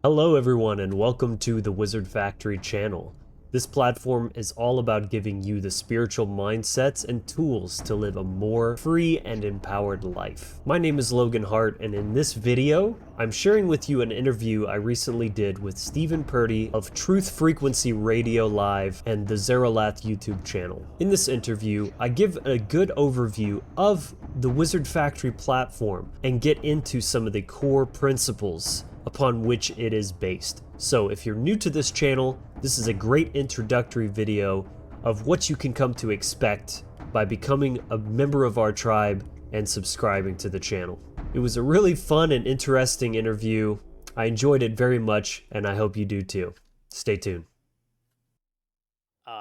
Hello everyone and welcome to the Wizard Factory channel. This platform is all about giving you the spiritual mindsets and tools to live a more free and empowered life. My name is Logan Hart, and in this video, I'm sharing with you an interview I recently did with Steven Purdy of Truth Frequency Radio Live and the Zeralath YouTube channel. In this interview, I give a good overview of the Wizard Factory platform and get into some of the core principles upon which it is based. So if you're new to this channel, this is a great introductory video of what you can come to expect by becoming a member of our tribe and subscribing to the channel. It was a really fun and interesting interview. I enjoyed it very much, and I hope you do too. Stay tuned.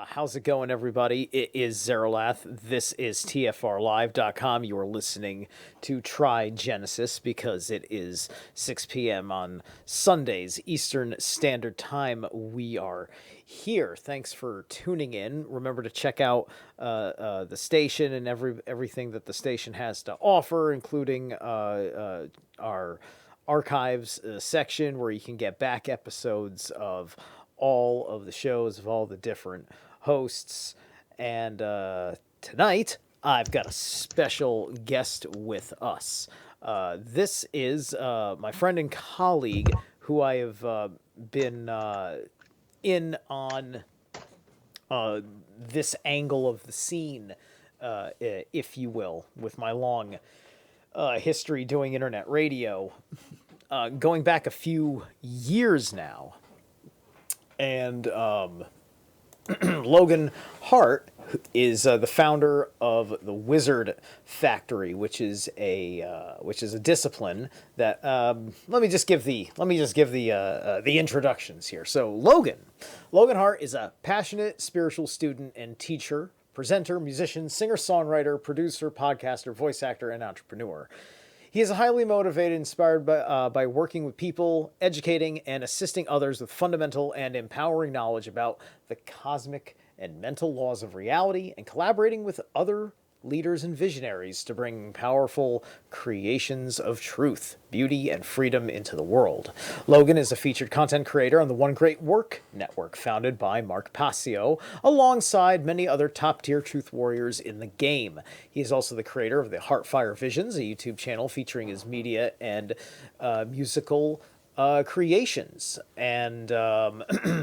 How's it going, everybody? It is Zeralath. This is TFRlive.com. You are listening to Try Genesis because it is 6 p.m. on Sundays, Eastern Standard Time. We are here. Thanks for tuning in. Remember to check out the station and everything that the station has to offer, including our archives section where you can get back episodes of all of the shows of all the different hosts. And tonight I've got a special guest with us. This is my friend and colleague who I have been in on this angle of the scene, if you will, with my long history doing internet radio, going back a few years now. And Logan Hart is the founder of the Wizard Factory, which is a discipline that let me just give the introductions here. So Logan Hart is a passionate spiritual student and teacher, presenter, musician, singer-songwriter, producer, podcaster, voice actor, and entrepreneur. He is highly motivated, inspired by working with people, educating and assisting others with fundamental and empowering knowledge about the cosmic and mental laws of reality, and collaborating with other leaders and visionaries to bring powerful creations of truth, beauty, and freedom into the world. Logan is a featured content creator on the One Great Work Network, founded by Mark Passio, alongside many other top-tier truth warriors in the game. He is also the creator of the Hart Visions, a YouTube channel featuring his media and musical creations. And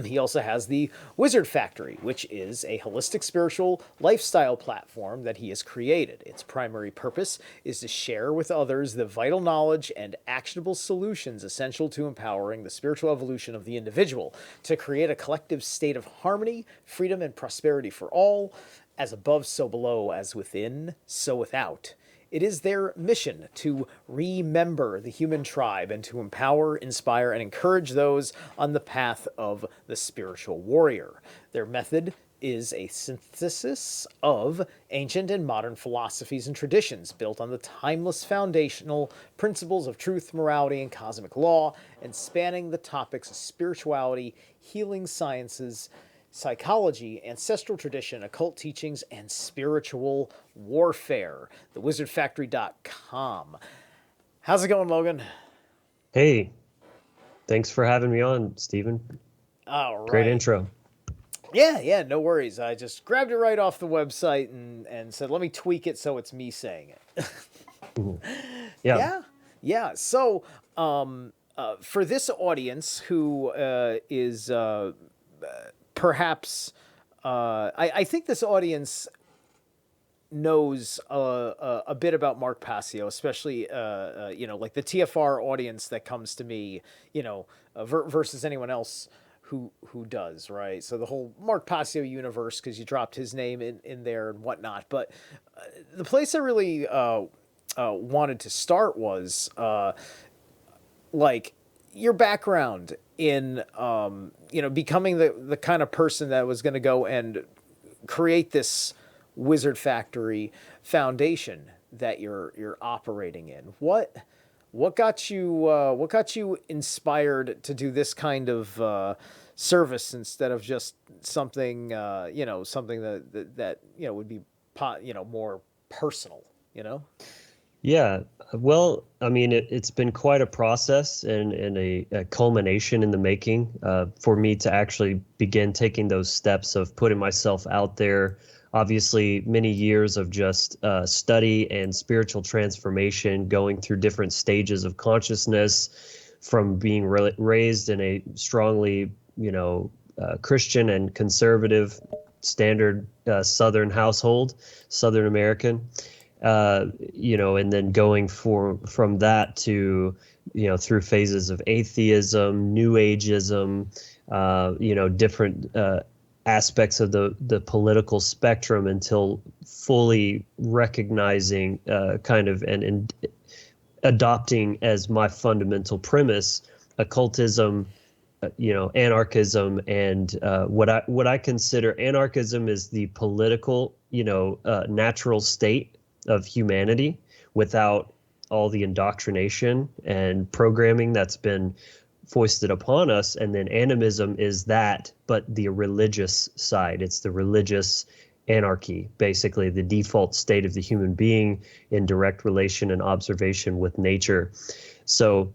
he also has the Wizard Factory, which is a holistic spiritual lifestyle platform that he has created. Its primary purpose is to share with others the vital knowledge and actionable solutions essential to empowering the spiritual evolution of the individual, to create a collective state of harmony, freedom, and prosperity for all, as above, so below, as within, so without. It is their mission to remember the human tribe and to empower, inspire, and encourage those on the path of the spiritual warrior. Their method is a synthesis of ancient and modern philosophies and traditions built on the timeless foundational principles of truth, morality, and cosmic law, and spanning the topics of spirituality, healing sciences, psychology, ancestral tradition, occult teachings, and spiritual warfare. TheWizardFactory.com. How's it going, Logan? Hey, thanks for having me on, Steven. All right. Great intro. Yeah, no worries. I just grabbed it right off the website and said, let me tweak it so it's me saying it. Yeah. So, for this audience who is perhaps, I think this audience knows a bit about Mark Passio, especially like the TFR audience that comes to me, versus anyone else who does, right? So the whole Mark Passio universe, because you dropped his name in there and whatnot. But the place I really wanted to start was like your background in becoming the kind of person that was going to go and create this Wizard Factory foundation that you're operating in. What got you inspired to do this kind of service instead of just something something that would be more personal, Yeah, well, I mean, it's been quite a process and a culmination in the making for me to actually begin taking those steps of putting myself out there. Obviously, many years of just study and spiritual transformation, going through different stages of consciousness, from being raised in a strongly, Christian and conservative standard Southern household, Southern American, and then going from that to, through phases of atheism, New Ageism, different aspects of the political spectrum until fully recognizing kind of and adopting as my fundamental premise occultism, anarchism, and what I consider anarchism is the political, natural state of humanity without all the indoctrination and programming that's been foisted upon us. And then animism is that, but the religious side. It's the religious anarchy, basically the default state of the human being in direct relation and observation with nature. So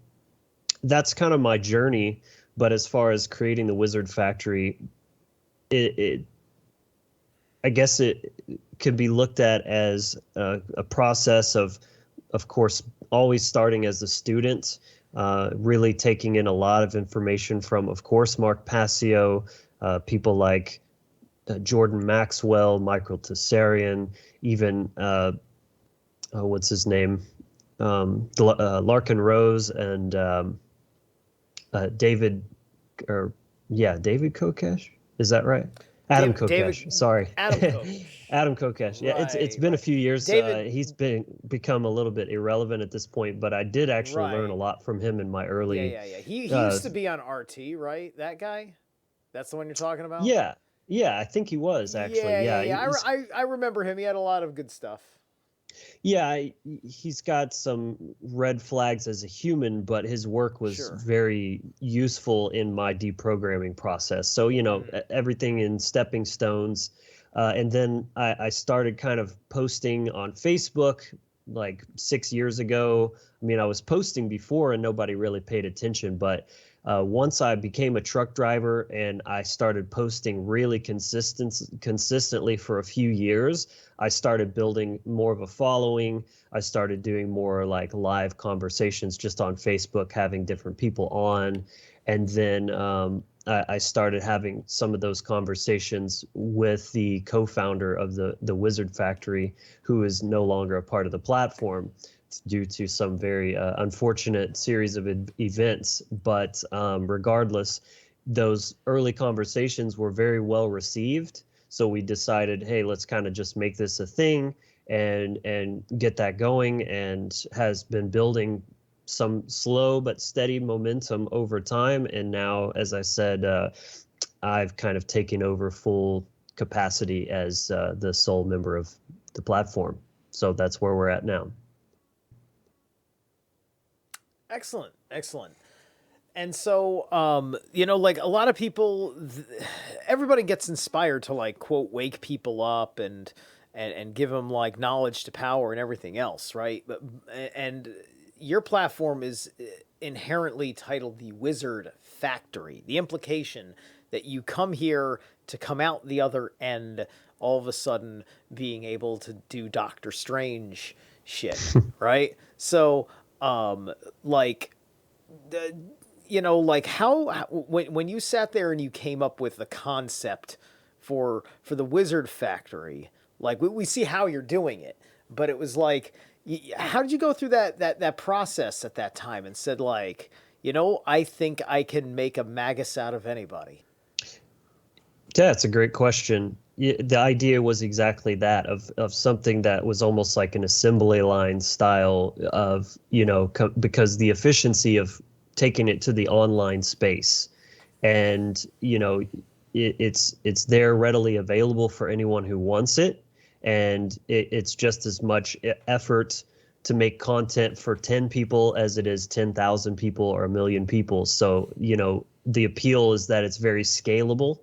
that's kind of my journey. But as far as creating the Wizard Factory, I guess it could be looked at as a process of course, always starting as a student, really taking in a lot of information from, of course, Mark Passio, people like Jordan Maxwell, Michael Tessarian, even what's his name, Larkin Rose, and David, David Kokesh. Is that right? Adam Kokesh. Sorry. Adam Kokesh. Adam Kokesh. Yeah, it's been a few years. David, he's become a little bit irrelevant at this point, but I did actually learn a right. lot from him in my early. Yeah. He used to be on RT, right? That guy? That's the one you're talking about? Yeah, I think he was actually. Yeah. I remember him. He had a lot of good stuff. Yeah, he's got some red flags as a human, but his work was very useful in my deprogramming process. So, everything in stepping stones. And then I started kind of posting on Facebook like 6 years ago. I mean, I was posting before and nobody really paid attention, but once I became a truck driver and I started posting really consistently for a few years, I started building more of a following. I started doing more like live conversations just on Facebook, having different people on. And then I started having some of those conversations with the co-founder of the Wizard Factory, who is no longer a part of the platform due to some very unfortunate series of events. But regardless, those early conversations were very well received. So we decided, hey, let's kind of just make this a thing and get that going, and has been building some slow but steady momentum over time. And now, as I said, I've kind of taken over full capacity as the sole member of the platform. So that's where we're at now. Excellent. And so, like a lot of people, everybody gets inspired to like quote wake people up and give them like knowledge to power and everything else, right? And your platform is inherently titled the Wizard Factory. The implication that you come here to come out the other end, all of a sudden being able to do Doctor Strange shit, right? So, like how when you sat there and you came up with the concept for the Wizard Factory, like we see how you're doing it, but it was like, how did you go through that process at that time and said like, I think I can make a magus out of anybody? Yeah, it's a great question. The idea was exactly that, of something that was almost like an assembly line style of, because the efficiency of taking it to the online space, and, it's there readily available for anyone who wants it. And it's just as much effort to make content for 10 people as it is 10,000 people or 1,000,000 people. So, the appeal is that it's very scalable,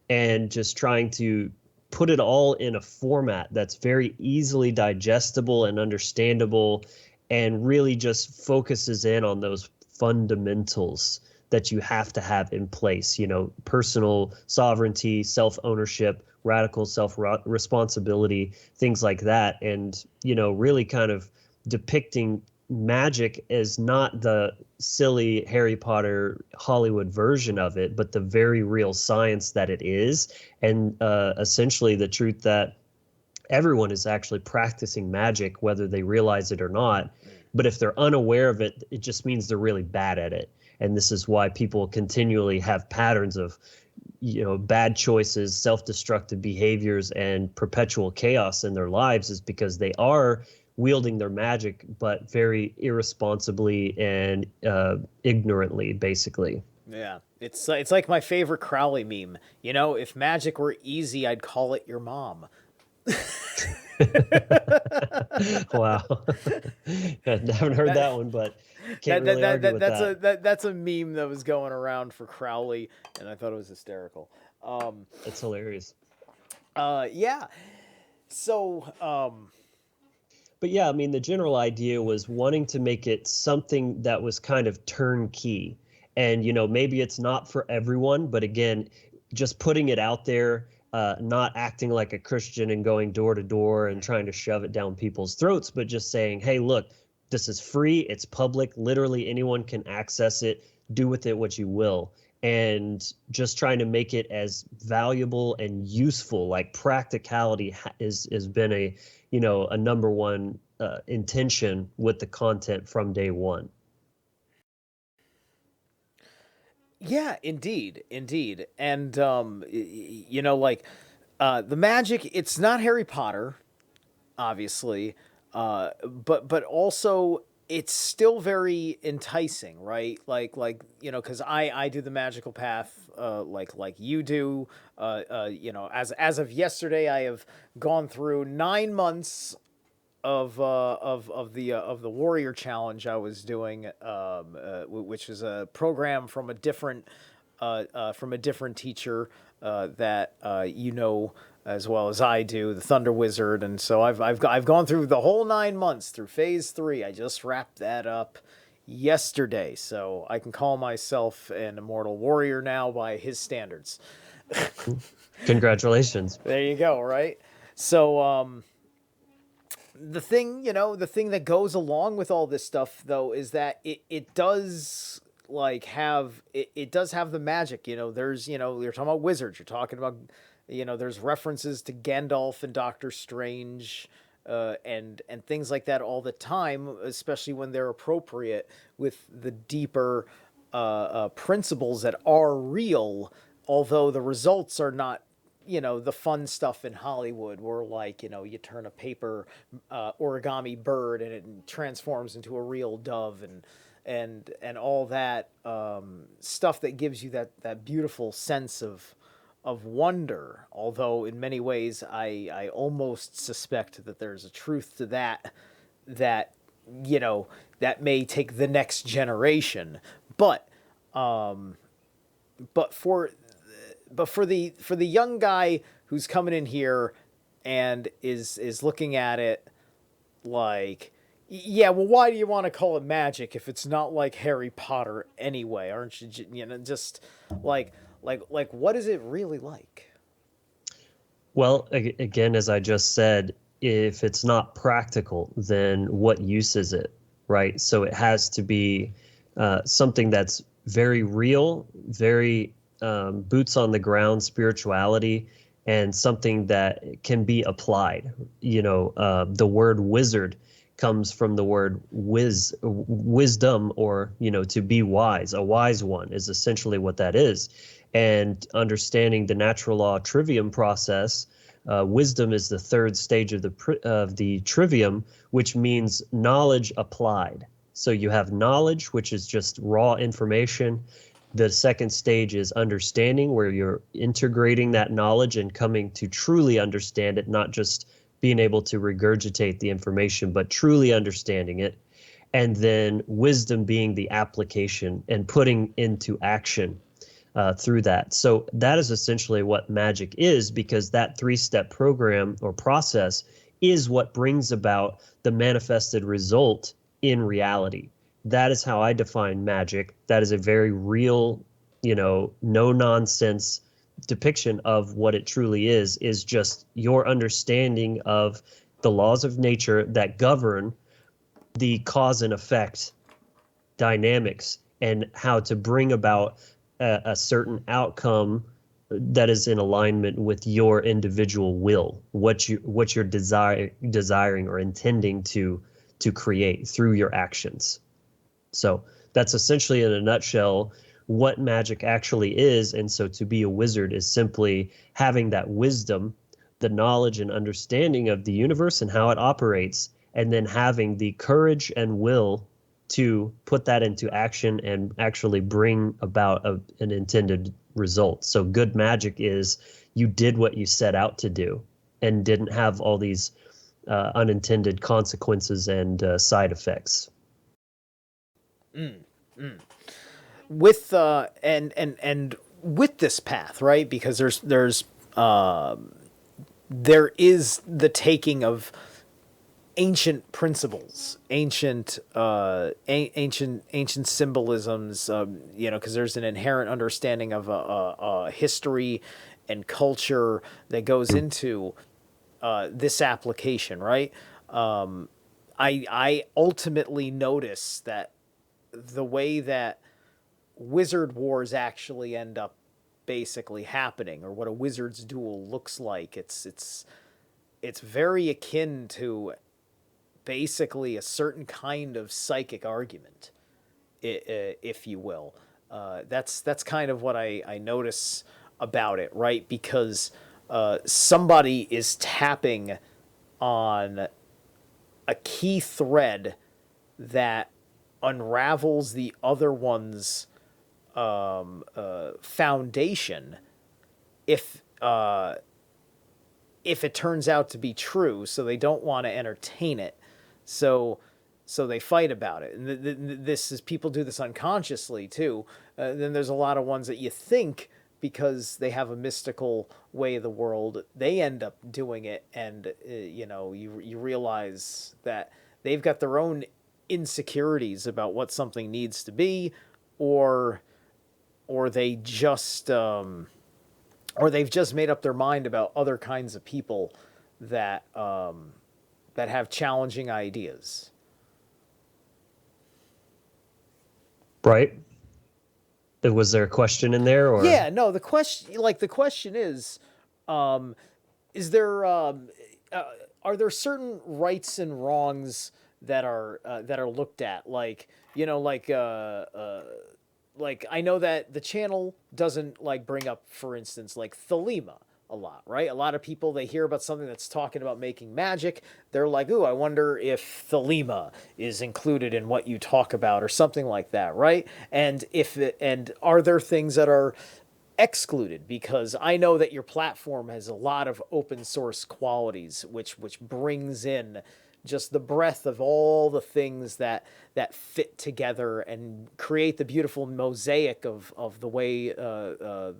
and just trying to put it all in a format that's very easily digestible and understandable, and really just focuses in on those fundamentals that you have to have in place, personal sovereignty, self-ownership, radical self-responsibility, things like that. And, really kind of depicting magic as not the silly Harry Potter Hollywood version of it, but the very real science that it is. And essentially the truth that everyone is actually practicing magic, whether they realize it or not. But if they're unaware of it, it just means they're really bad at it. And this is why people continually have patterns of, bad choices, self-destructive behaviors, and perpetual chaos in their lives, is because they are wielding their magic, but very irresponsibly and ignorantly, basically. Yeah, it's like my favorite Crowley meme. If magic were easy, I'd call it your mom. Wow. I haven't heard that one, but can't really argue with that. That's a meme that was going around for Crowley, and I thought it was hysterical. It's hilarious. Yeah. So, But yeah, I mean, the general idea was wanting to make it something that was kind of turnkey. And, maybe it's not for everyone, but again, just putting it out there, not acting like a Christian and going door to door and trying to shove it down people's throats, but just saying, hey, look, this is free. It's public. Literally anyone can access it. Do with it what you will. And just trying to make it as valuable and useful, like practicality has been a number one intention with the content from day one. Yeah, indeed. And, the magic, it's not Harry Potter, obviously, but also it's still very enticing, right? Because I do the magical path, like you do. As of yesterday, I have gone through 9 months of the Warrior Challenge I was doing, which is a program from a different teacher that as well as I do, the Thunder Wizard. And so I've gone through the whole 9 months through phase 3. I just wrapped that up yesterday, so I can call myself an immortal warrior now by his standards. Congratulations. There you go. Right. So, the thing that goes along with all this stuff, though, is that it does have the magic. There's, you're talking about wizards. You're talking about, there's references to Gandalf and Doctor Strange, and things like that all the time, especially when they're appropriate with the deeper principles that are real, although the results are not the fun stuff in Hollywood where you turn a paper origami bird and it transforms into a real dove and all that stuff that gives you that beautiful sense of wonder. Although in many ways I almost suspect that there's a truth to that may take the next generation. But for the young guy who's coming in here and is looking at it yeah, well, why do you want to call it magic if it's not like Harry Potter anyway? Aren't you, just what is it really like? Well, again, as I just said, if it's not practical, then what use is it, right? So it has to be something that's very real, very boots on the ground spirituality, and something that can be applied. The word wizard comes from the word wisdom, or to be wise. A wise one is essentially what that is. And understanding the natural law trivium process, wisdom is the third stage of the trivium, which means knowledge applied. So you have knowledge, which is just raw information. The second stage is understanding, where you're integrating that knowledge and coming to truly understand it, not just being able to regurgitate the information, but truly understanding it. And then wisdom being the application and putting into action through that. So that is essentially what magic is, because that 3-step program or process is what brings about the manifested result in reality. That is how I define magic. That is a very real, no nonsense depiction of what it truly is just your understanding of the laws of nature that govern the cause and effect dynamics and how to bring about a certain outcome that is in alignment with your individual will, what you're desiring or intending to create through your actions. So that's essentially, in a nutshell, what magic actually is. And so to be a wizard is simply having that wisdom, the knowledge and understanding of the universe and how it operates, and then having the courage and will to put that into action and actually bring about an intended result. So good magic is you did what you set out to do and didn't have all these unintended consequences and side effects. With and with this path, right? Because there is the taking of ancient principles, ancient symbolisms, because there's an inherent understanding of history and culture that goes into this application, right? I ultimately notice that the way that wizard wars actually end up basically happening, or what a wizard's duel looks like, it's very akin to basically a certain kind of psychic argument, if you will. That's kind of what I notice about it, right? Because somebody is tapping on a key thread that unravels the other one's foundation if it turns out to be true. So they don't want to entertain it. So they fight about it. And this is, people do this unconsciously too. Then there's a lot of ones that you think, because they have a mystical way of the world, they end up doing it. And, you realize that they've got their own insecurities about what something needs to be, or they just, or they've just made up their mind about other kinds of people that have challenging ideas. Right. Was there a question in there, or? Yeah, no, the question is there, are there certain rights and wrongs that are looked at? Like I know that the channel doesn't bring up, for instance, Thelema a lot, right? A lot of people, they hear about something that's talking about making magic, they're like, ooh, I wonder if Thelema is included in what you talk about, or something like that, right? And are there things that are excluded? Because I know that your platform has a lot of open source qualities, which brings in just the breadth of all the things that fit together and create the beautiful mosaic of the way the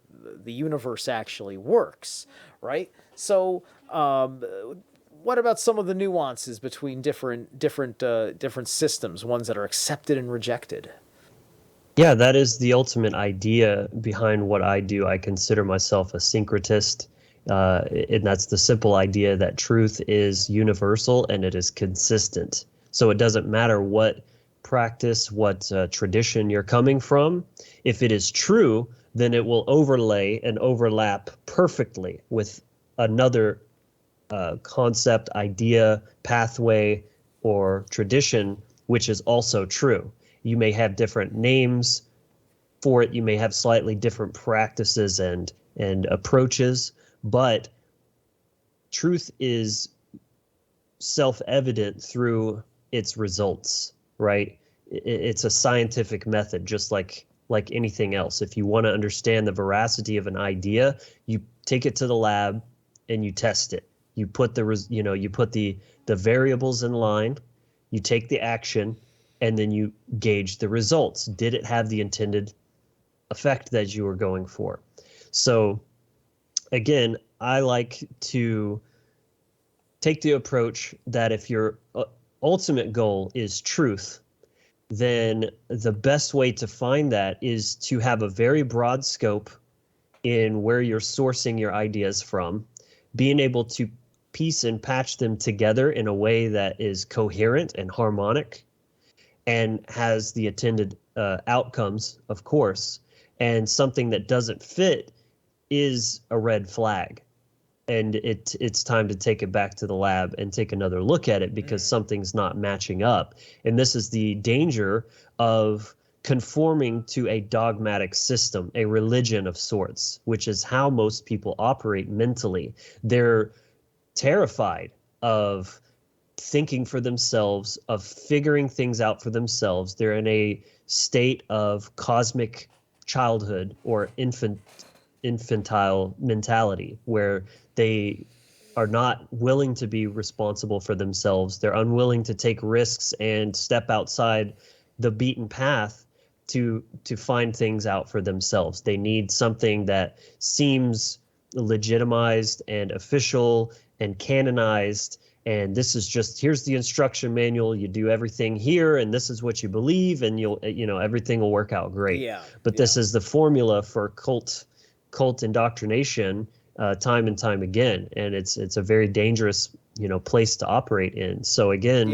universe actually works, right? So what about some of the nuances between different systems, ones that are accepted and rejected? Yeah, that is the ultimate idea behind what I do. I consider myself a syncretist. And that's the simple idea that truth is universal and it is consistent. So it doesn't matter what practice, what tradition you're coming from. If it is true, then it will overlay and overlap perfectly with another concept, idea, pathway, or tradition, which is also true. You may have different names for it. You may have slightly different practices and approaches, but truth is self-evident through its results, right? It's a scientific method, just like anything else. If you want to understand the veracity of an idea, you take it to the lab and you test it. You put the variables in line, you take the action, and then you gauge the results. Did it have the intended effect that you were going for. So again, I like to take the approach that if your ultimate goal is truth, then the best way to find that is to have a very broad scope in where you're sourcing your ideas from, being able to piece and patch them together in a way that is coherent and harmonic and has the attended outcomes, of course. And something that doesn't fit is a red flag. And it's time to take it back to the lab and take another look at it because something's not matching up. And this is the danger of conforming to a dogmatic system, a religion of sorts, which is how most people operate mentally. They're terrified of thinking for themselves, of figuring things out for themselves. They're in a state of cosmic childhood or infantile mentality where they are not willing to be responsible for themselves. They're unwilling to take risks and step outside the beaten path to find things out for themselves. They need something that seems legitimized and official and canonized. And this is just, here's the instruction manual. You do everything here, and this is what you believe, and everything will work out great. But this is the formula for cult indoctrination, time and time again, and it's a very dangerous place to operate in. So again,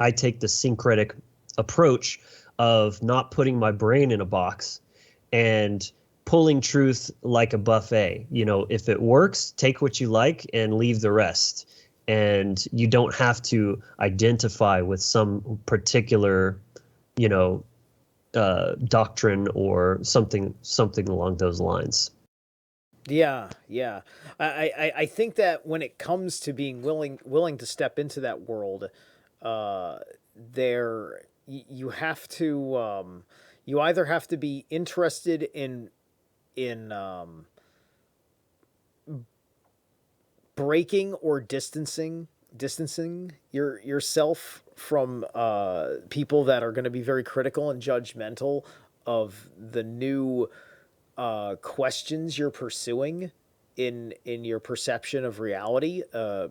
I take the syncretic approach of not putting my brain in a box and pulling truth like a buffet. If it works, take what you like and leave the rest. And you don't have to identify with some particular doctrine or something along those lines. Yeah. I think that when it comes to being willing to step into that world, you have to you either have to be interested in breaking or distancing yourself from people that are going to be very critical and judgmental of the new questions you're pursuing in your perception of reality,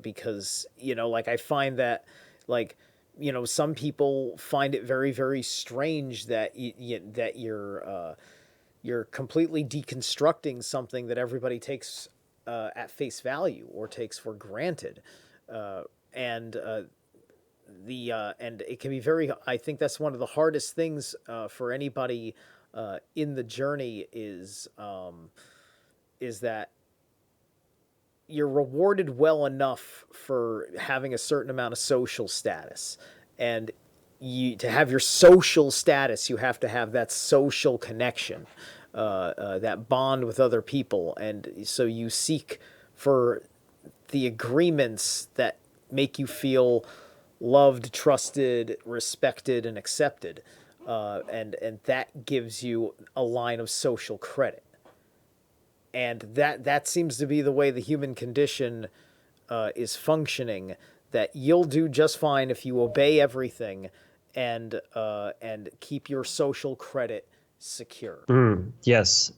because I find that some people find it very, very strange that you're completely deconstructing something that everybody takes at face value or takes for granted, and it can be very. I think that's one of the hardest things for anybody in the journey is that you're rewarded well enough for having a certain amount of social status, and to have your social status, you have to have that social connection, that bond with other people, and so you seek for the agreements that make you feel loved, trusted, respected, and accepted, and that gives you a line of social credit. And that seems to be the way the human condition is functioning, that you'll do just fine if you obey everything and keep your social credit secure. Yes.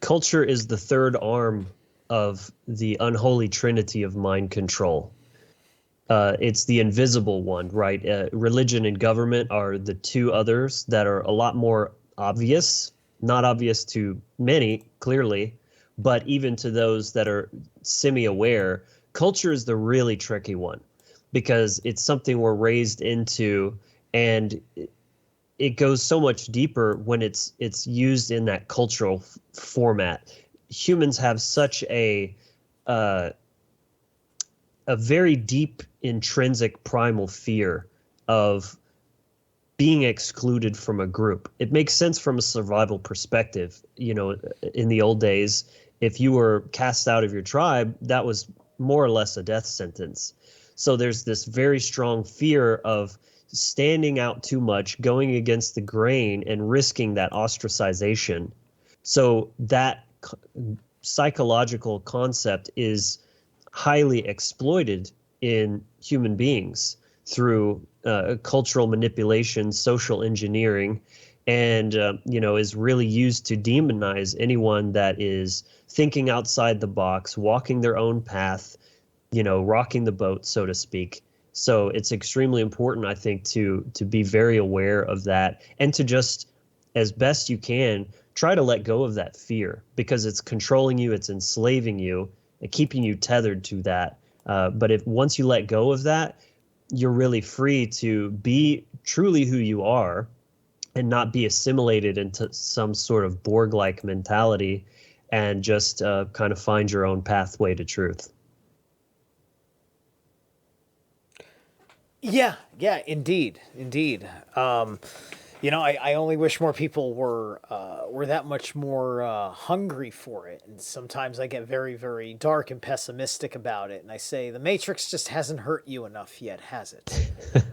Culture is the third arm of the unholy trinity of mind control. It's the invisible one, right? Religion and government are the two others that are a lot more obvious, not obvious to many, clearly, but even to those that are semi-aware. Culture is the really tricky one because it's something we're raised into, and it goes so much deeper when it's used in that cultural format. Humans have such a very deep intrinsic primal fear of being excluded from a group. It makes sense from a survival perspective. In the old days, if you were cast out of your tribe, that was more or less a death sentence. So there's this very strong fear of standing out too much, going against the grain, and risking that ostracization. So that psychological concept is highly exploited in human beings through cultural manipulation, social engineering, and is really used to demonize anyone that is thinking outside the box, walking their own path, rocking the boat, so to speak. So it's extremely important, I think, to be very aware of that, and to just, as best you can, try to let go of that fear, because it's controlling you, it's enslaving you, and keeping you tethered to that. But if once you let go of that, you're really free to be truly who you are and not be assimilated into some sort of Borg-like mentality, and just kind of find your own pathway to truth. Yeah, indeed. I only wish more people were that much more hungry for it. And sometimes I get very, very dark and pessimistic about it, and I say the Matrix just hasn't hurt you enough yet, has it?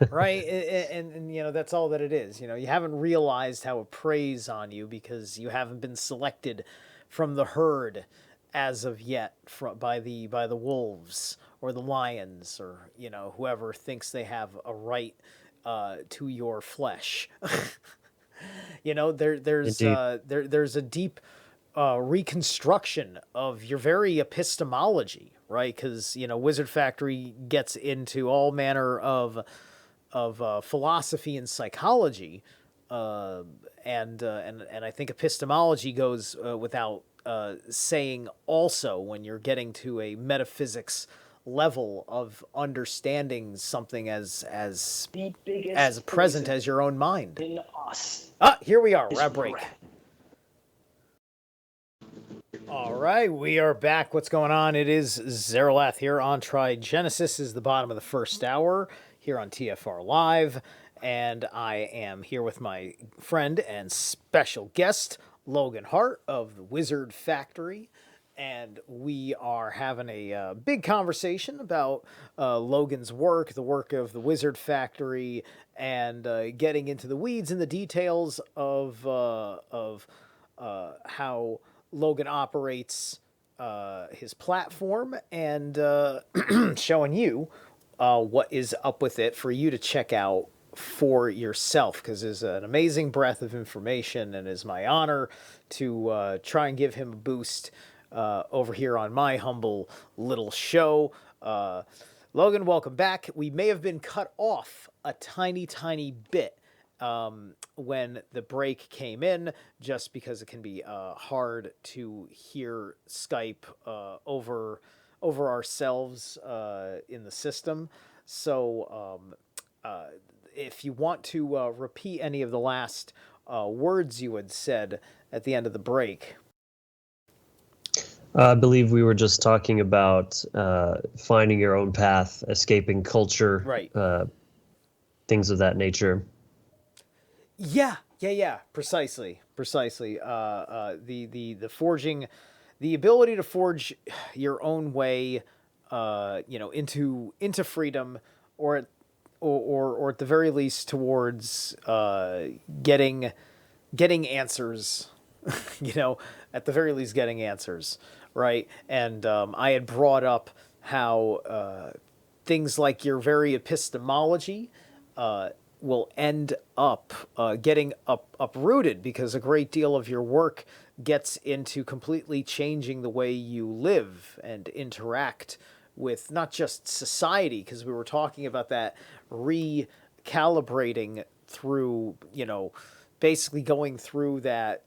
Right? And that's all that it is. You haven't realized how it preys on you because you haven't been selected from the herd as of yet by the wolves or the lions, or whoever thinks they have a right to your flesh. There's a deep reconstruction of your very epistemology, right? Because Wizard Factory gets into all manner of philosophy and psychology, and I think epistemology goes without saying also when you're getting to a metaphysics level of understanding something as present as your own mind. In us. Here we are. We're at break. All right, we are back. What's going on? It is Zeralath here on Trigenesis. Is the bottom of the first hour here on TFR Live, and I am here with my friend and special guest, Logan Hart of the Wizard Factory. And we are having a big conversation about Logan's work, the work of the Wizard Factory, and getting into the weeds and the details of how Logan operates his platform, and showing you what is up with it for you to check out for yourself, because there's an amazing breadth of information, and it's my honor to try and give him a boost over here on my humble little show. Logan, welcome back. We may have been cut off a tiny bit when the break came in, just because it can be hard to hear Skype over ourselves in the system. So if you want to repeat any of the last words you had said at the end of the break. I believe we were just talking about finding your own path, escaping culture, right? Things of that nature. Yeah. Precisely. The forging, the ability to forge your own way, into freedom, or at the very least towards getting answers. At the very least getting answers. Right. And I had brought up how things like your very epistemology will end up getting uprooted, because a great deal of your work gets into completely changing the way you live and interact with not just society, because we were talking about that recalibrating through, basically going through that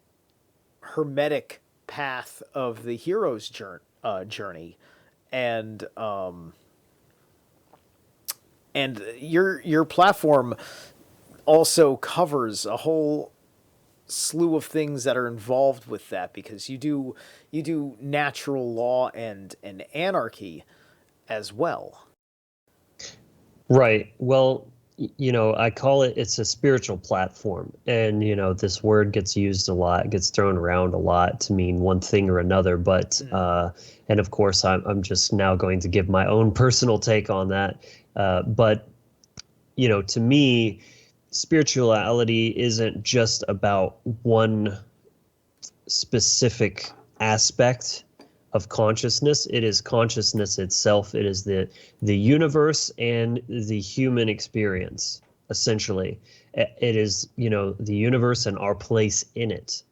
hermetic path of the hero's journey, and your platform also covers a whole slew of things that are involved with that, because you do natural law and anarchy as well. Right. Well, I call it's a spiritual platform, and this word gets used a lot, gets thrown around a lot to mean one thing or another, but and of course I'm just now going to give my own personal take on that, but to me, spirituality isn't just about one specific aspect of consciousness. It is consciousness itself. It is the universe and the human experience. essentially. It is, the universe and our place in it.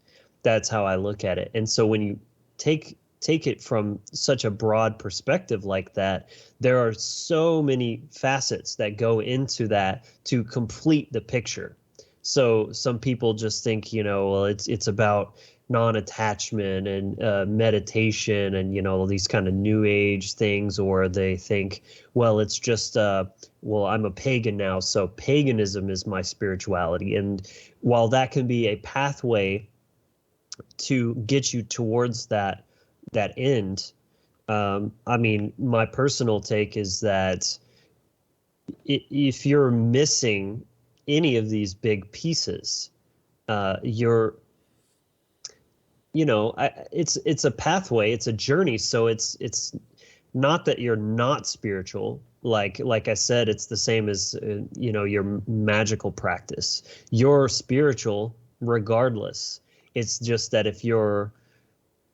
That's how I look at it. And so when you take it from such a broad perspective like that, there are so many facets that go into that to complete the picture. So some people just think, well, it's about non-attachment and meditation and all these kind of new age things, or they think, well, it's just well, I'm a pagan now, so paganism is my spirituality. And while that can be a pathway to get you towards that end, I mean, my personal take is that if you're missing any of these big pieces, you're, it's a pathway, it's a journey. So it's not that you're not spiritual. Like I said, it's the same as your magical practice. You're spiritual regardless. It's just that if you're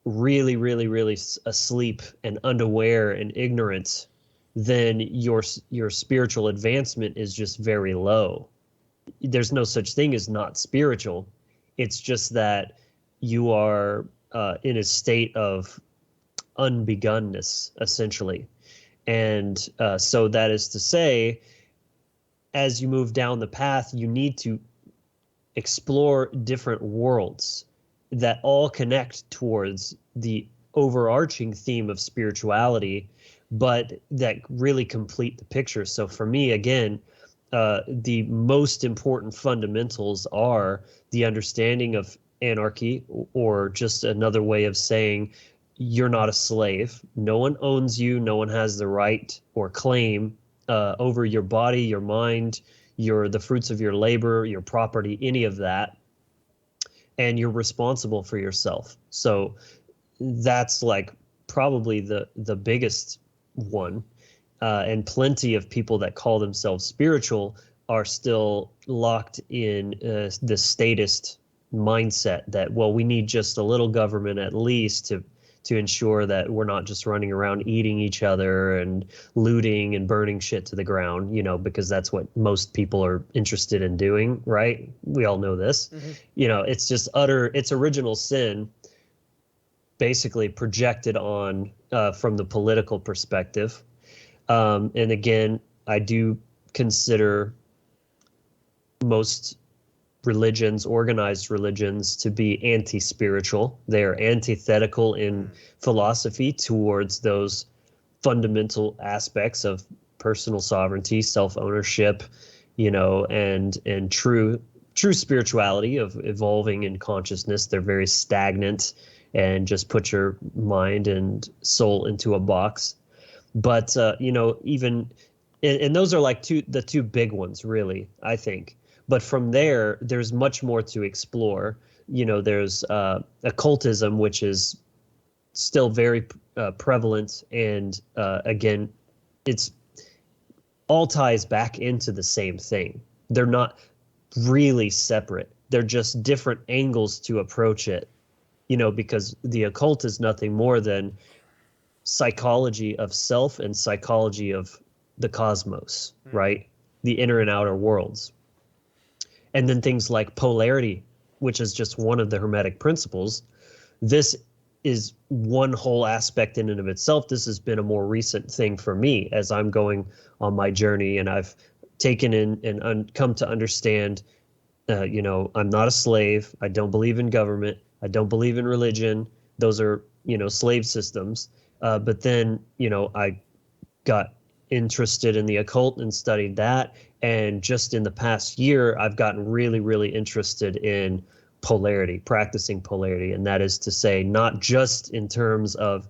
really, really, really asleep and unaware and ignorant, then your spiritual advancement is just very low. There's no such thing as not spiritual. It's just that you are in a state of unbegunness, essentially. And so that is to say, as you move down the path, you need to explore different worlds that all connect towards the overarching theme of spirituality, but that really complete the picture. So for me, again, the most important fundamentals are the understanding of anarchy, or just another way of saying you're not a slave. No one owns you. No one has the right or claim over your body, your mind, the fruits of your labor, your property, any of that. And you're responsible for yourself. So that's like probably the biggest one. And plenty of people that call themselves spiritual are still locked in the statist mindset that, well, we need just a little government at least to ensure that we're not just running around eating each other and looting and burning shit to the ground, because that's what most people are interested in doing, right? We all know this. Mm-hmm. It's just it's original sin basically projected on from the political perspective. And again, I do consider most religions, organized religions, to be anti-spiritual. They are antithetical in philosophy towards those fundamental aspects of personal sovereignty, self-ownership, and true spirituality of evolving in consciousness. They're very stagnant and just put your mind and soul into a box. But even and those are like the two big ones, really, I think. But from there, there's much more to explore. There's occultism, which is still very prevalent. And again, it's all ties back into the same thing. They're not really separate. They're just different angles to approach it, because the occult is nothing more than psychology of self and psychology of the cosmos, right? The inner and outer worlds. And then things like polarity, which is just one of the Hermetic principles. This is one whole aspect in and of itself. This has been a more recent thing for me as I'm going on my journey, and I've taken in and come to understand, I'm not a slave. I don't believe in government. I don't believe in religion. Those are, slave systems. But then, I got interested in the occult and studied that. And just in the past year, I've gotten really, really interested in polarity, practicing polarity. And that is to say, not just in terms of,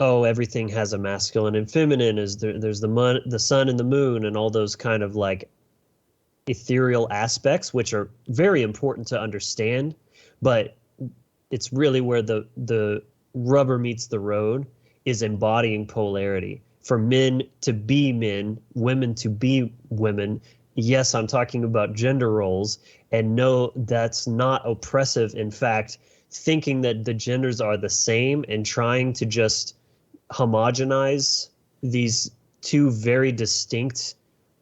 everything has a masculine and feminine, there's the sun and the moon and all those kind of like ethereal aspects, which are very important to understand. But it's really where the rubber meets the road, is embodying polarity. For men to be men, women to be women. Yes, I'm talking about gender roles, and no, that's not oppressive. In fact, thinking that the genders are the same and trying to just homogenize these two very distinct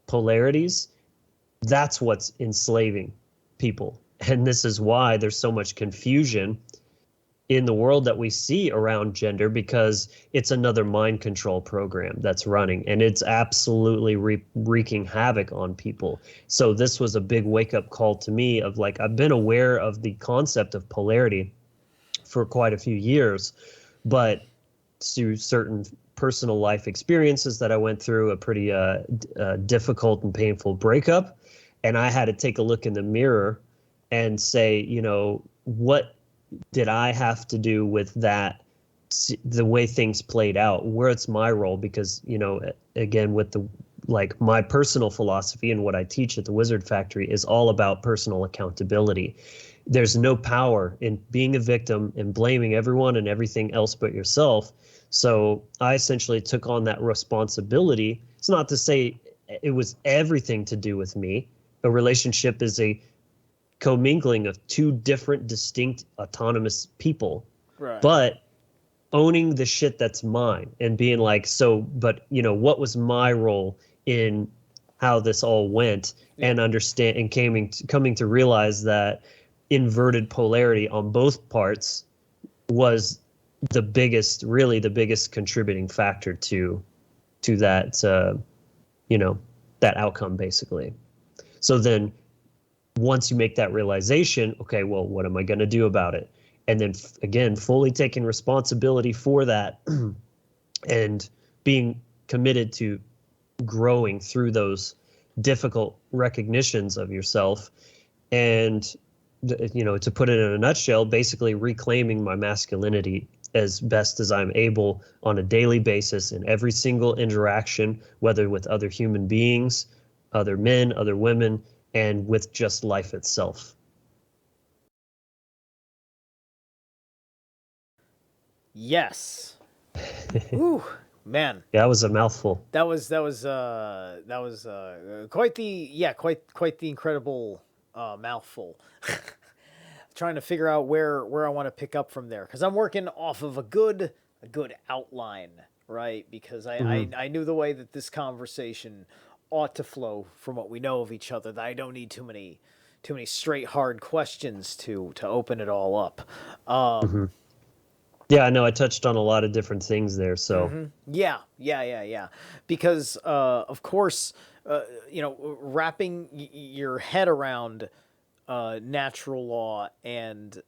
polarities That's what's enslaving people. And this is why there's so much confusion in the world that we see around gender, because it's another mind control program that's running, and it's absolutely wreaking havoc on people. So this was a big wake up call to me of like, I've been aware of the concept of polarity for quite a few years, but through certain personal life experiences that I went through, a pretty difficult and painful breakup, and I had to take a look in the mirror and say, you know, what did I have to do with that, the way things played out? Where's my role? Because, you know, again, with the, like, my personal philosophy and what I teach at the Wizard Factory is all about personal accountability. There's no power in being a victim and blaming everyone and everything else but yourself. So I essentially took on that responsibility. It's not to say it was everything to do with me. A relationship is a commingling of two different, distinct, autonomous people. Right. But owning the shit that's mine and being like, so, but, you know, what was my role in how this all went, and understand, and coming to realize that inverted polarity on both parts was really the biggest contributing factor to that, you know, that outcome, basically. So then once you make that realization, okay, well, what am I going to do about it? And then again, fully taking responsibility for that and being committed to growing through those difficult recognitions of yourself. And, you know, to put it in a nutshell, basically reclaiming my masculinity as best as I'm able on a daily basis in every single interaction, whether with other human beings, other men, other women, and with just life itself. Yes. Ooh, man. Yeah, that was a mouthful. That was quite the incredible mouthful. Trying to figure out where I want to pick up from there, because I'm working off of a good outline, right? Because I knew the way that this conversation ought to flow from what we know of each other, that I don't need too many straight hard questions to open it all up. Yeah, I know I touched on a lot of different things there. So Yeah. Because of course, you know, wrapping your head around natural law and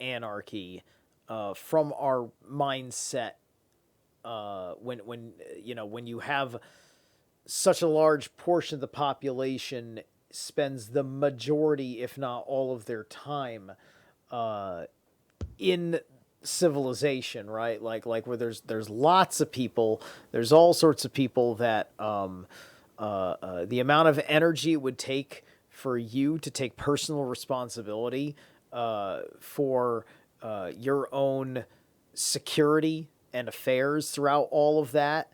anarchy from our mindset, when you know, when you have such a large portion of the population spends the majority, if not all of their time in civilization, right? Like where there's lots of people, there's all sorts of people that the amount of energy it would take for you to take personal responsibility for your own security and affairs throughout all of that,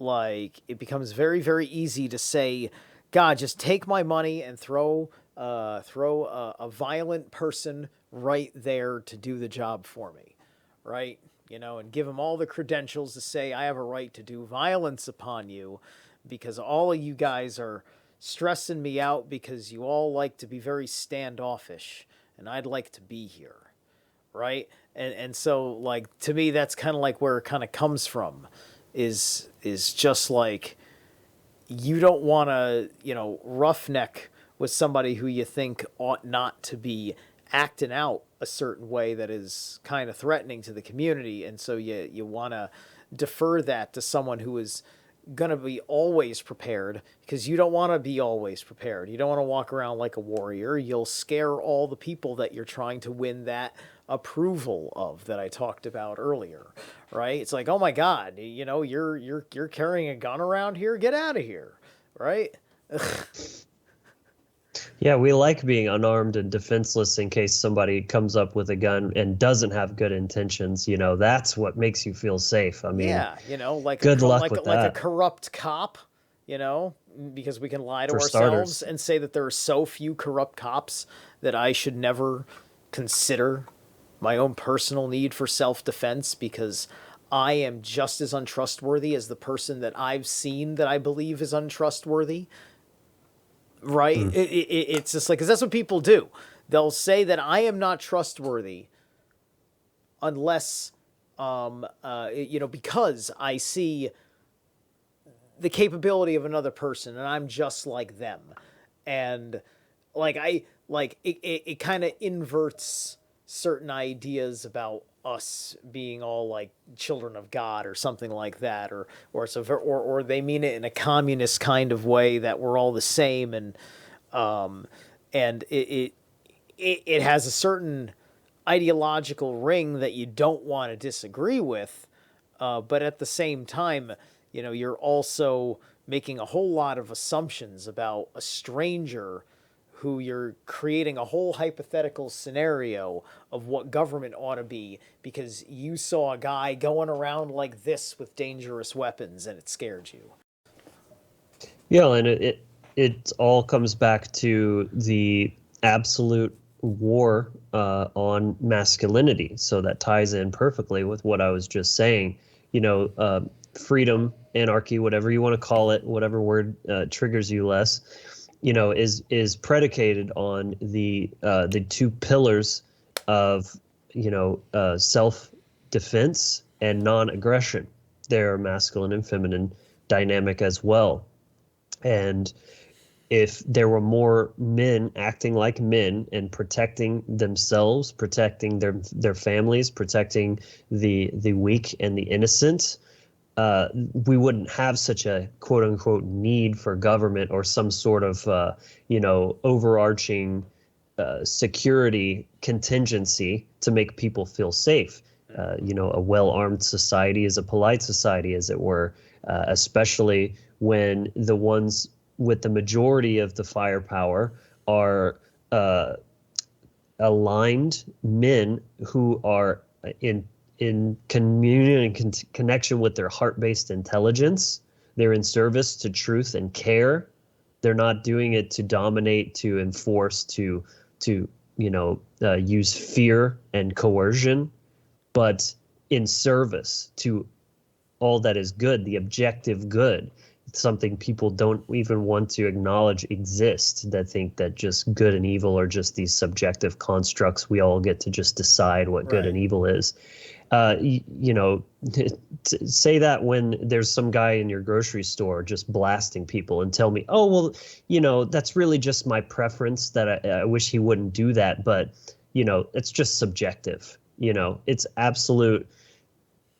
like, it becomes very, very easy to say, God, just take my money and throw a violent person right there to do the job for me, right? You know, and give him all the credentials to say, I have a right to do violence upon you, because all of you guys are stressing me out because you all like to be very standoffish, and I'd like to be here, right? And so, like, to me, that's kind of like where it kind of comes from, is just like, you don't want to, you know, roughneck with somebody who you think ought not to be acting out a certain way that is kind of threatening to the community. And so you want to defer that to someone who is going to be always prepared, because you don't want to be always prepared. You don't want to walk around like a warrior. You'll scare all the people that you're trying to win that approval of, that I talked about earlier, right? It's like, oh my God, you know, you're carrying a gun around here. Get out of here, right? yeah, we like being unarmed and defenseless in case somebody comes up with a gun and doesn't have good intentions. You know, that's what makes you feel safe. I mean, yeah, you know, like good luck with like a that. corrupt cop, you know, because we can lie to For ourselves starters. and say that there are so few corrupt cops that I should never consider my own personal need for self-defense, because I am just as untrustworthy as the person that I've seen that I believe is untrustworthy. right? It's just like, because that's what people do. They'll say that I am not trustworthy unless, because I see the capability of another person and I'm just like them. And it kind of inverts certain ideas about us being all like children of God or something like that, or they mean it in a communist kind of way that we're all the same, and it has a certain ideological ring that you don't want to disagree with, but at the same time, you're also making a whole lot of assumptions about a stranger who you're creating a whole hypothetical scenario of what government ought to be because you saw a guy going around like this with dangerous weapons and it scared you. Yeah, and it all comes back to the absolute war on masculinity. So that ties in perfectly with what I was just saying. Freedom, anarchy, whatever you want to call it, whatever word triggers you less, is predicated on the two pillars of self-defense and non-aggression. They're masculine and feminine dynamic as well. And if there were more men acting like men and protecting themselves, protecting their families, protecting the weak and the innocent, we wouldn't have such a quote unquote need for government or some sort of overarching security contingency to make people feel safe. A well-armed society is a polite society, as it were, especially when the ones with the majority of the firepower are aligned men who are in communion and connection with their heart-based intelligence. They're in service to truth and care. They're not doing it to dominate, to enforce, to use fear and coercion, but in service to all that is good, the objective good. It's something people don't even want to acknowledge exists, that think that just good and evil are just these subjective constructs. We all get to just decide what good and evil is. Say that when there's some guy in your grocery store just blasting people and tell me, oh, well, that's really just my preference, that I wish he wouldn't do that. But, it's just subjective. It's absolute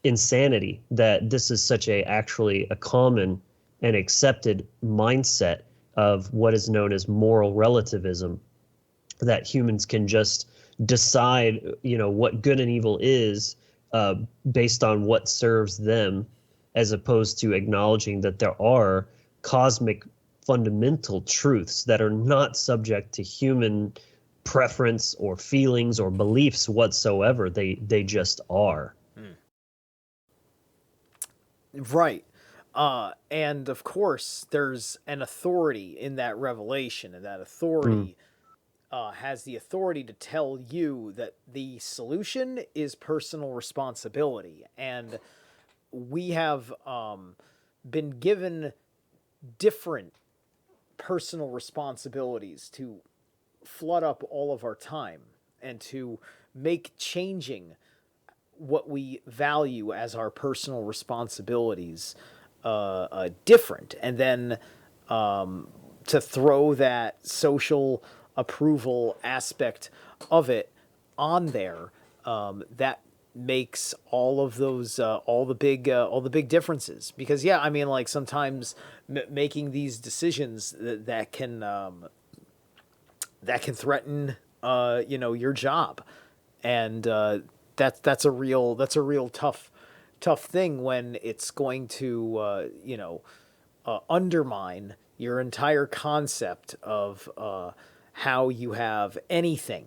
insanity that this is actually a common and accepted mindset of what is known as moral relativism, that humans can just decide, what good and evil is based on what serves them, as opposed to acknowledging that there are cosmic fundamental truths that are not subject to human preference or feelings or beliefs whatsoever. They just are. Right. And of course, there's an authority in that revelation, and that authority has the authority to tell you that the solution is personal responsibility. And we have been given different personal responsibilities to flood up all of our time and to make changing what we value as our personal responsibilities different. And then to throw that social approval aspect of it on there, that makes all of those all the big differences. Because like sometimes making these decisions that can threaten your job, and that's a real tough thing when it's going to undermine your entire concept of how you have anything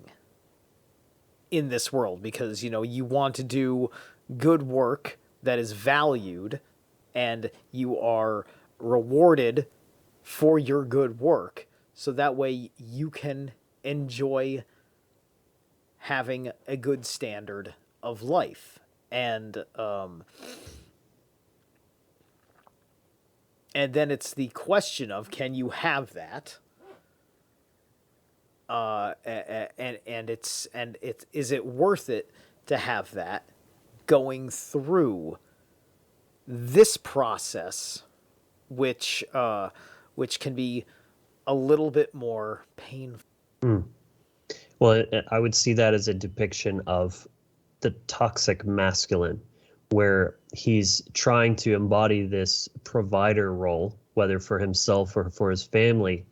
in this world, because you want to do good work that is valued, and you are rewarded for your good work, so that way you can enjoy having a good standard of life. And then it's the question of, can you have that and is it worth it to have that going through this process, which can be a little bit more painful. Well, I would see that as a depiction of the toxic masculine, where he's trying to embody this provider role, whether for himself or for his family,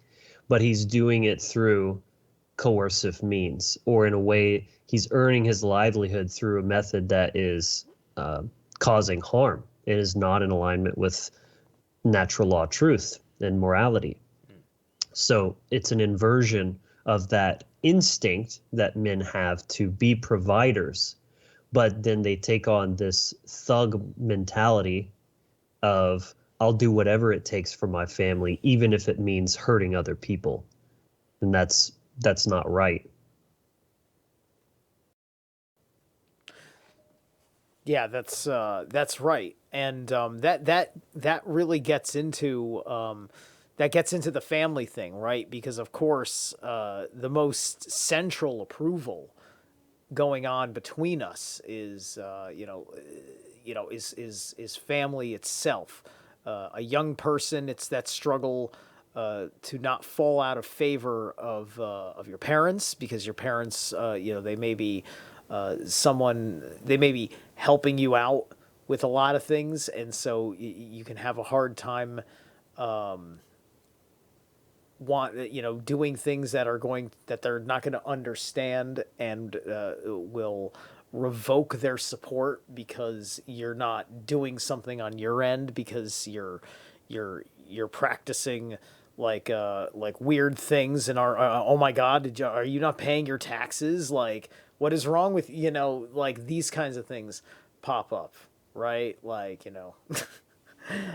but he's doing it through coercive means, or in a way he's earning his livelihood through a method that is causing harm. It is not in alignment with natural law, truth, and morality. So it's an inversion of that instinct that men have to be providers, but then they take on this thug mentality of, I'll do whatever it takes for my family, even if it means hurting other people. And that's not right. Yeah, that's right, and that really gets into the family thing, right? Because of course, the most central approval going on between us is is family itself. A young person, it's that struggle to not fall out of favor of your parents, because your parents, they may be they may be helping you out with a lot of things, and so you can have a hard time doing things that they're not going to understand, and will revoke their support because you're not doing something on your end, because you're practicing like weird things, and are oh my God, are you not paying your taxes? Like, what is wrong with like these kinds of things pop up, right? Like,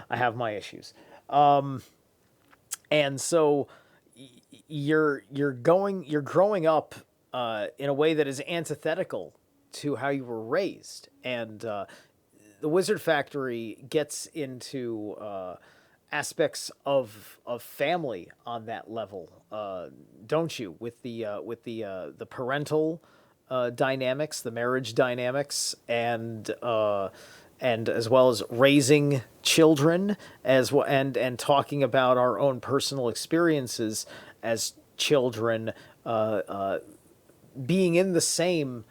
I have my issues. And so you're growing up in a way that is antithetical to how you were raised, and the Wizard Factory gets into aspects of family on that level, don't you? With the parental dynamics, the marriage dynamics, and as well as raising children, as well, and talking about our own personal experiences as children, being in the same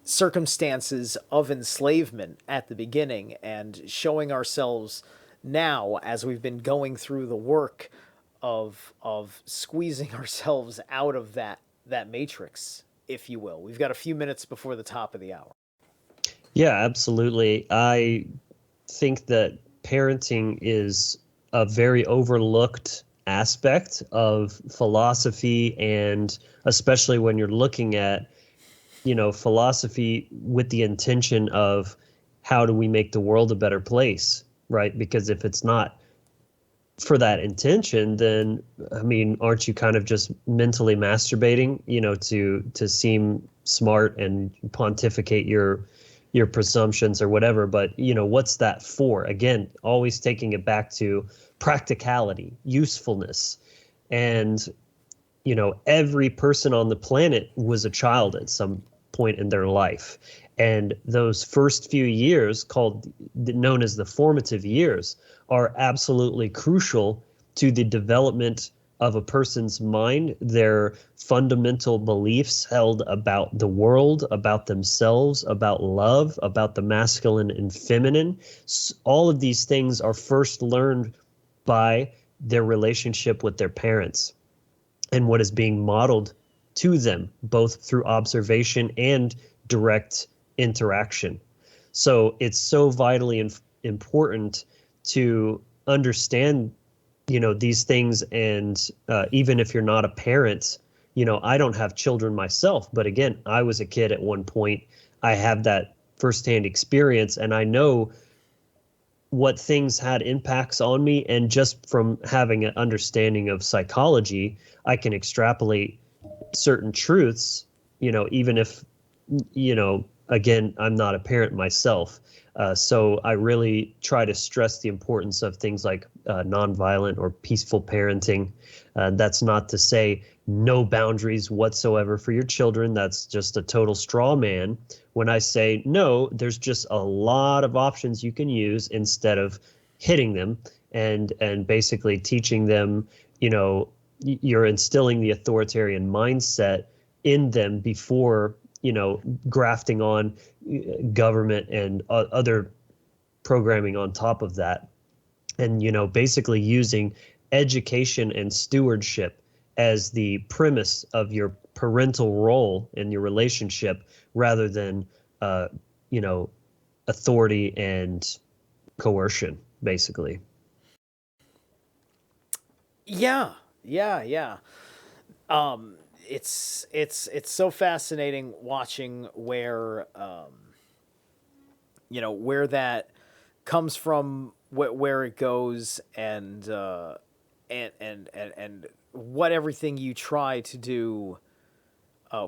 circumstances of enslavement at the beginning, and showing ourselves now as we've been going through the work of squeezing ourselves out of that matrix, if you will. We've got a few minutes before the top of the hour. Yeah, absolutely. I think that parenting is a very overlooked aspect of philosophy, and especially when you're looking at, philosophy with the intention of how do we make the world a better place, right? Because if it's not for that intention, then, I mean, aren't you kind of just mentally masturbating, to seem smart and pontificate your presumptions or whatever? But, what's that for? Again, always taking it back to practicality, usefulness. And, every person on the planet was a child at some point in their life. And those first few years, known as the formative years, are absolutely crucial to the development of a person's mind, their fundamental beliefs held about the world, about themselves, about love, about the masculine and feminine. All of these things are first learned by their relationship with their parents and what is being modeled to them, both through observation and direct interaction. So it's so vitally important to understand, these things. And even if you're not a parent, I don't have children myself, but again, I was a kid at one point. I have that firsthand experience, and I know what things had impacts on me. And just from having an understanding of psychology, I can extrapolate certain truths, even if, again, I'm not a parent myself. So I really try to stress the importance of things like nonviolent or peaceful parenting. That's not to say no boundaries whatsoever for your children. That's just a total straw man. When I say no, there's just a lot of options you can use instead of hitting them and basically teaching them, you're instilling the authoritarian mindset in them before, grafting on government and other programming on top of that. And, basically using education and stewardship as the premise of your parental role in your relationship rather than, authority and coercion, basically. Yeah, yeah. It's so fascinating watching where where that comes from, where it goes, and what everything you try to do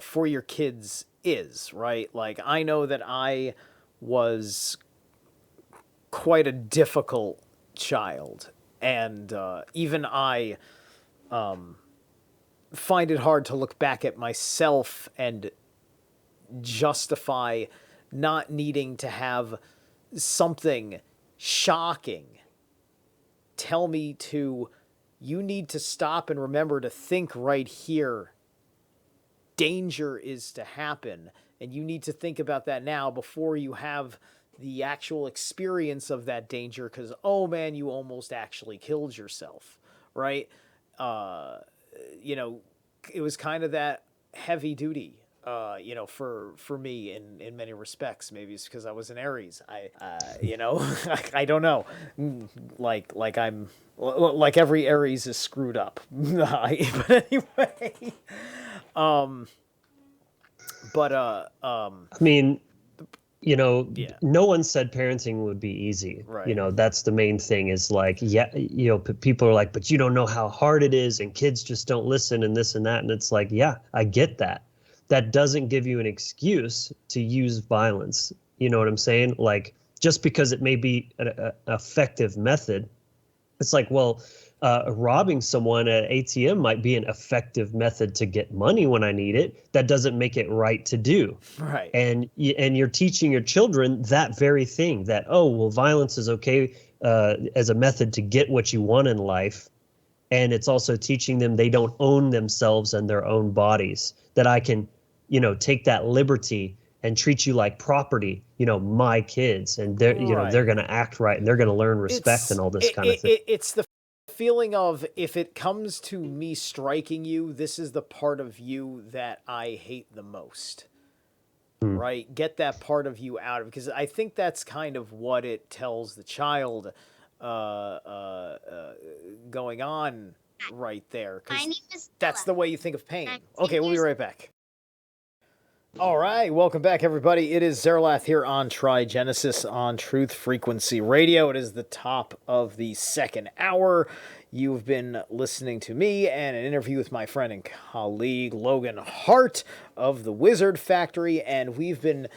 for your kids is, right? Like, I know that I was quite a difficult child, and even I find it hard to look back at myself and justify not needing to have something shocking tell me to, you need to stop and remember to think right here. Danger is to happen, and you need to think about that now before you have the actual experience of that danger, because, oh man, you almost actually killed yourself, right? It was kind of that heavy duty, for me in many respects. Maybe it's because I was an Aries. I don't know. Like I'm like every Aries is screwed up. But anyway, I mean, yeah. no one said parenting would be easy. Right. That's the main thing is like, yeah, people are like, but you don't know how hard it is and kids just don't listen and this and that. And it's like, yeah, I get that. That doesn't give you an excuse to use violence. You know what I'm saying? Like, just because it may be an effective method, it's like, well, robbing someone at ATM might be an effective method to get money when I need it. That doesn't make it right to do. Right. And you're teaching your children that very thing, that, oh, well, violence is okay as a method to get what you want in life. And it's also teaching them they don't own themselves and their own bodies, that I can, take that liberty and treat you like property, my kids, and they're, Right. they're going to act right and they're going to learn respect and all this kind of thing. It's the feeling of, if it comes to me striking you, this is the part of you that I hate the most. Right? Get that part of you out of, because I think that's kind of what it tells the child going on right there. Because that's the way you think of pain. Okay, we'll be right back. All right, welcome back, everybody. It is Zerlath here on Trigenesis on Truth Frequency Radio. It is the top of the second hour. You've been listening to me and an interview with my friend and colleague, Logan Hart of the Wizard Factory, and we've been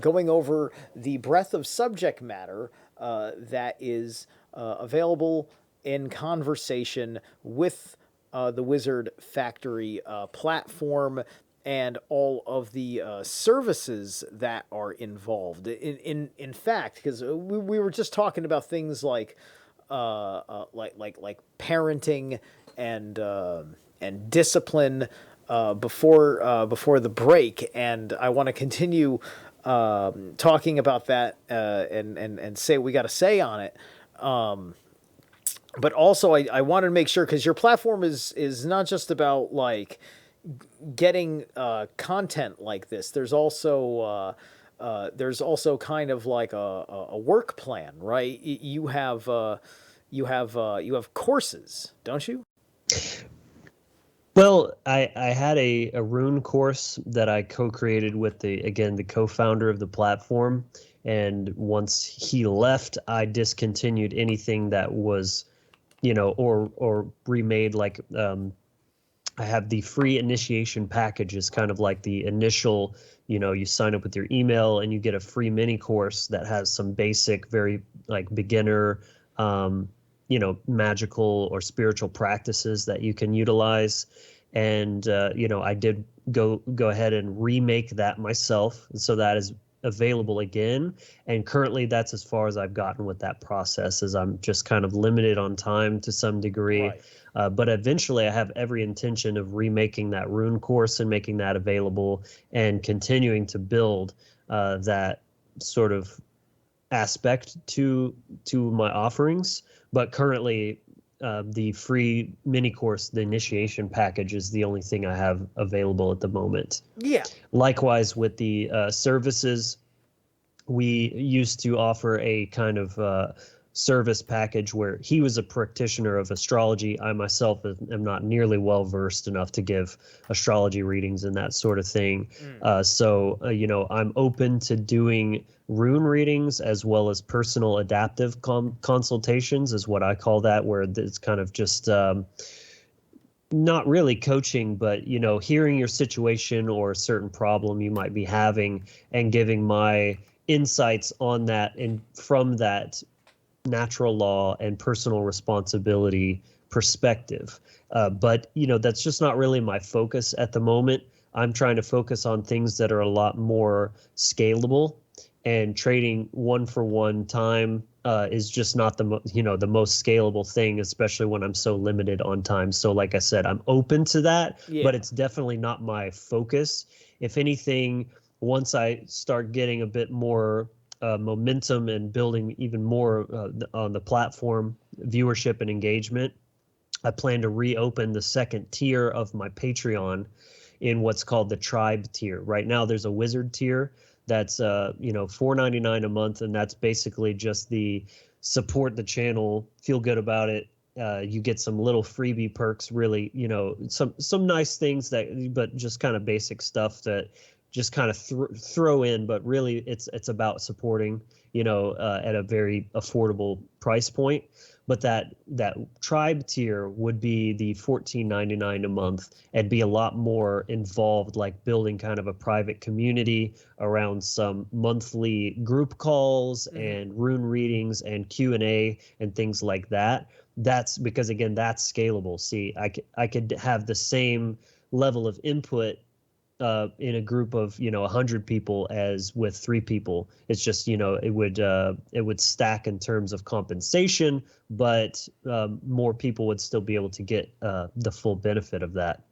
going over the breadth of subject matter that is available in conversation with the Wizard Factory platform, and all of the services that are involved. In fact, because we were just talking about things like parenting and discipline before the break, and I want to continue talking about that and say what we got to say on it. But also, I wanted to make sure, because your platform is not just about like getting content like this. There's also kind of like a work plan, right? You have courses, don't you? Well, I had a rune course that I co-created with the co-founder of the platform. And once he left, I discontinued anything that was, or remade like I have the free initiation package is kind of like the initial, you sign up with your email and you get a free mini course that has some basic, very like beginner, magical or spiritual practices that you can utilize. And, I did go ahead and remake that myself. So that is available again. And currently that's as far as I've gotten with that process, as I'm just kind of limited on time to some degree. Right. But eventually I have every intention of remaking that rune course and making that available and continuing to build that sort of aspect to my offerings. But currently, the free mini course, the initiation package, is the only thing I have available at the moment. Yeah. Likewise, with the services, we used to offer a kind of service package where he was a practitioner of astrology. I myself am not nearly well versed enough to give astrology readings and that sort of thing. So, I'm open to doing rune readings as well as personal adaptive consultations, is what I call that, where it's kind of just not really coaching, but hearing your situation or a certain problem you might be having and giving my insights on that and from that natural law and personal responsibility perspective. But that's just not really my focus at the moment. I'm trying to focus on things that are a lot more scalable, and trading one for one time is just not the most scalable thing, especially when I'm so limited on time. So like I said, I'm open to that, but it's definitely not my focus. If anything, once I start getting a bit more momentum and building even more on the platform viewership and engagement, I plan to reopen the second tier of my Patreon in what's called the tribe tier. Right now there's a wizard tier that's $4.99 a month, and that's basically just the support the channel, feel good about it. You get some little freebie perks, really, some nice things but just kind of basic stuff that just kind of throw in, but really it's about supporting, at a very affordable price point. But that tribe tier would be the $14.99 a month and be a lot more involved, like building kind of a private community around some monthly group calls and rune readings and Q&A and things like that. That's because, again, that's scalable. See, I could have the same level of input in a group of 100 people as with 3 people. It's just it would stack in terms of compensation, but more people would still be able to get the full benefit of that.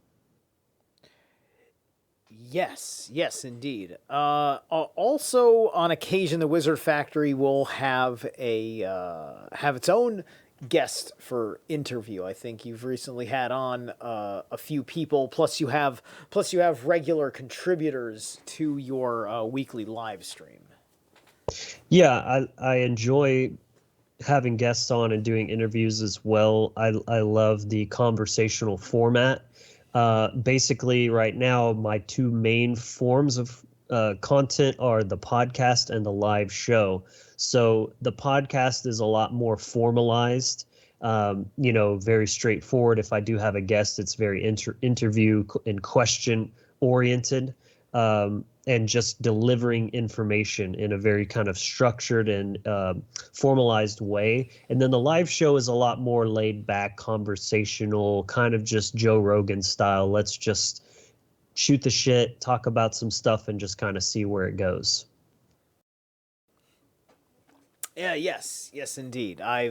Yes, indeed. Also, on occasion, the Wizard Factory will have its own guest for interview. I think you've recently had on a few people. Plus, you have regular contributors to your weekly live stream. Yeah, I enjoy having guests on and doing interviews as well. I love the conversational format. Basically, right now, my 2 main forms of content are the podcast and the live show. So the podcast is a lot more formalized, very straightforward. If I do have a guest, it's very interview and question oriented, and just delivering information in a very kind of structured and formalized way. And then the live show is a lot more laid back, conversational, kind of just Joe Rogan style. Let's just shoot the shit, talk about some stuff, and just kind of see where it goes. Yeah, yes, indeed. I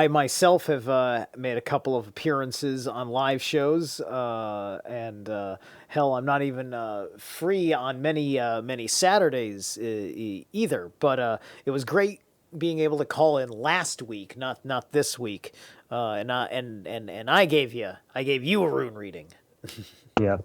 myself have made a couple of appearances on live shows, and hell, I'm not even free on many Saturdays either. But it was great being able to call in last week, not this week, and I gave you a rune reading. Yeah.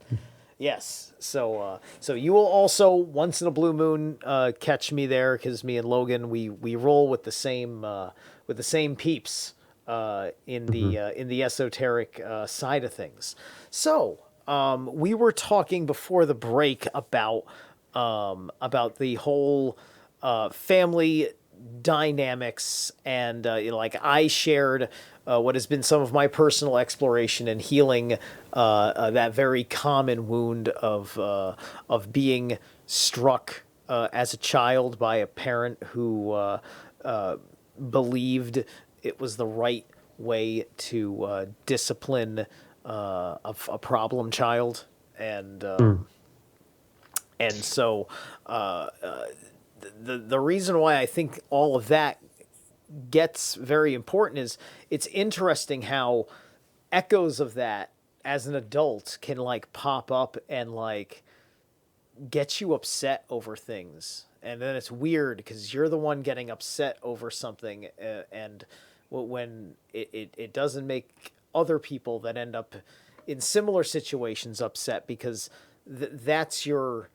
Yes. So you will also once in a blue moon catch me there, because me and Logan we roll with the same peeps in the esoteric side of things. So we were talking before the break about the whole family dynamics, and like I shared what has been some of my personal exploration and healing, that very common wound of being struck as a child by a parent who believed it was the right way to discipline a problem child, and Mm. and so the reason why I think all of that gets very important is it's interesting how echoes of that as an adult can like pop up and like get you upset over things, and then it's weird because you're the one getting upset over something, and when it doesn't make other people that end up in similar situations upset, because that's your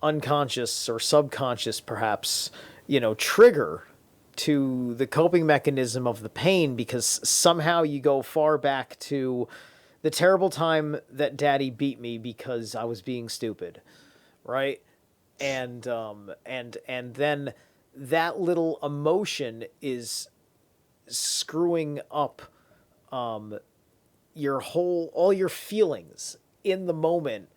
unconscious or subconscious, perhaps, trigger to the coping mechanism of the pain, because somehow you go far back to the terrible time that daddy beat me because I was being stupid, right? And then that little emotion is screwing up all your feelings in the moment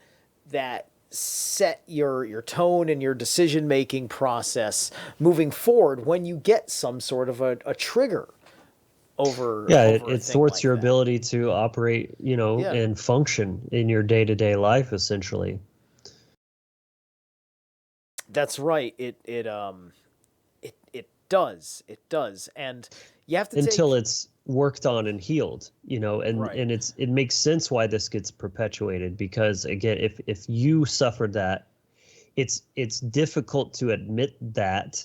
that set your tone and your decision making process moving forward when you get some sort of a trigger over Yeah, over a it thing thwarts like your that. ability to operate, Yeah, and function in your day-to-day life, essentially, that's right. It does, and you have to until take it's worked on and healed, and right. it makes sense why this gets perpetuated, because again, if you suffered that, it's difficult to admit that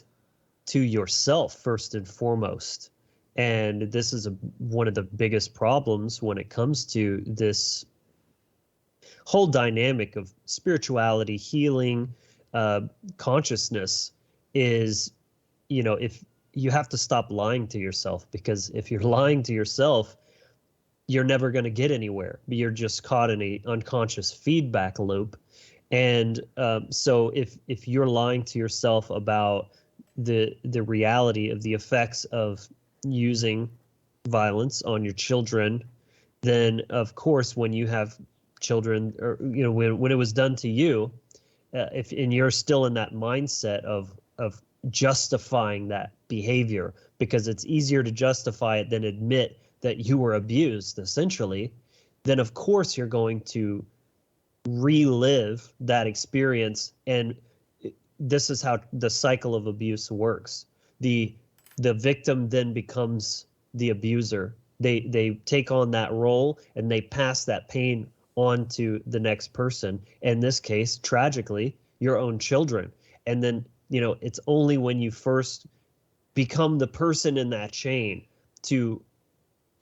to yourself first and foremost. And this is one of the biggest problems when it comes to this whole dynamic of spirituality, healing, uh, consciousness is, if you have to stop lying to yourself, because if you're lying to yourself, you're never going to get anywhere. You're just caught in a unconscious feedback loop. And so if you're lying to yourself about the reality of the effects of using violence on your children, then of course when you have children, or when it was done to you, if and you're still in that mindset of justifying that behavior, because it's easier to justify it than admit that you were abused, essentially, then of course you're going to relive that experience. And this is how the cycle of abuse works. The victim then becomes the abuser. They take on that role and they pass that pain on to the next person. In this case, tragically, your own children. And then, it's only when you first become the person in that chain to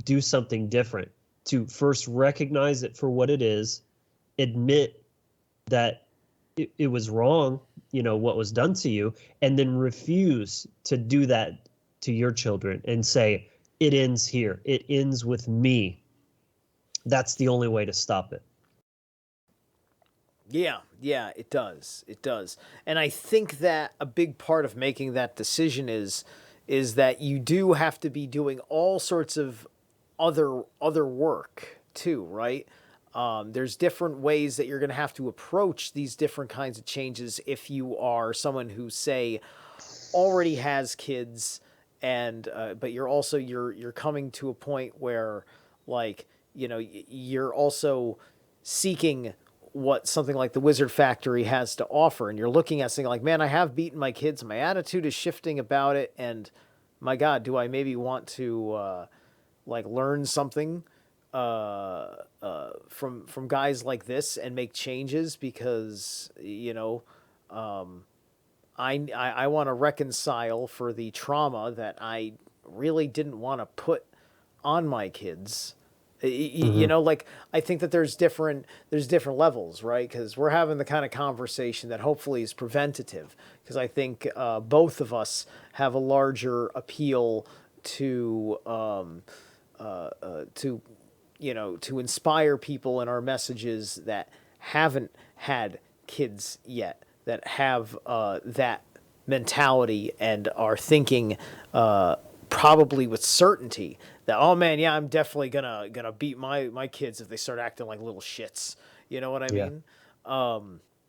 do something different, to first recognize it for what it is, admit that it was wrong, what was done to you, and then refuse to do that to your children and say, it ends here. It ends with me. That's the only way to stop it. Yeah, it does, and I think that a big part of making that decision is that you do have to be doing all sorts of other work too, right? There's different ways that you're going to have to approach these different kinds of changes if you are someone who, say, already has kids, and but you're coming to a point where, like, you're also seeking what something like the Wizard Factory has to offer, and you're looking at something like, man, I have beaten my kids, my attitude is shifting about it, and my God, do I maybe want to like learn something from guys like this and make changes, because I want to reconcile for the trauma that I really didn't want to put on my kids. Mm-hmm. Like, I think that there's different levels, right? Because we're having the kind of conversation that hopefully is preventative. Because I think both of us have a larger appeal to to inspire people in our messages that haven't had kids yet, that have that mentality and are thinking probably with certainty that, oh man, yeah, I'm definitely gonna beat my kids if they start acting like little shits. You know what I Yeah. mean?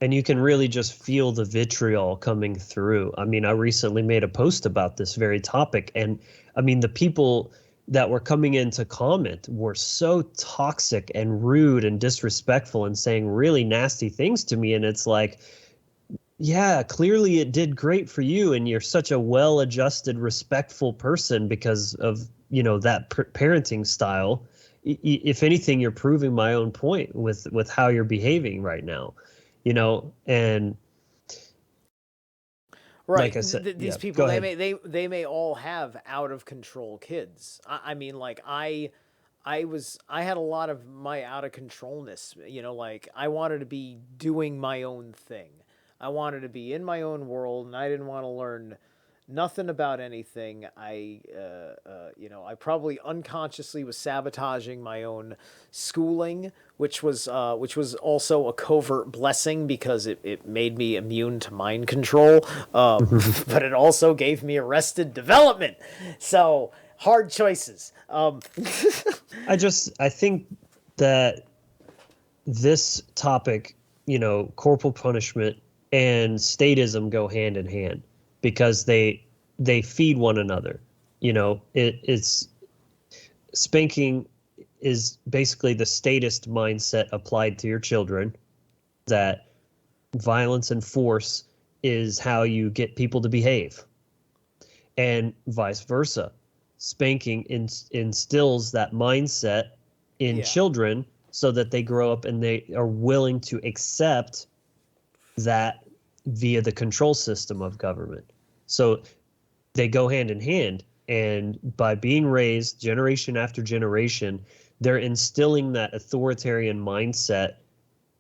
And you can really just feel the vitriol coming through. I mean, I recently made a post about this very topic, and I mean, the people that were coming in to comment were so toxic and rude and disrespectful and saying really nasty things to me. And it's like, yeah, clearly it did great for you, and you're such a well-adjusted, respectful person because of, that parenting style. If anything, you're proving my own point with how you're behaving right now, and Right. like I said, These yeah, people, go they ahead. may they may all have out of control kids. I mean, like I had a lot of my out of controlness. Like I wanted to be doing my own thing. I wanted to be in my own world, and I didn't want to learn nothing about anything. I probably unconsciously was sabotaging my own schooling, which was also a covert blessing because it made me immune to mind control, but it also gave me arrested development. So hard choices. I think that this topic, corporal punishment and statism go hand in hand because they feed one another. It's spanking is basically the statist mindset applied to your children, that violence and force is how you get people to behave, and vice versa. Spanking instills that mindset in Yeah. children so that they grow up and they are willing to accept that via the control system of government. So they go hand in hand. And by being raised generation after generation, they're instilling that authoritarian mindset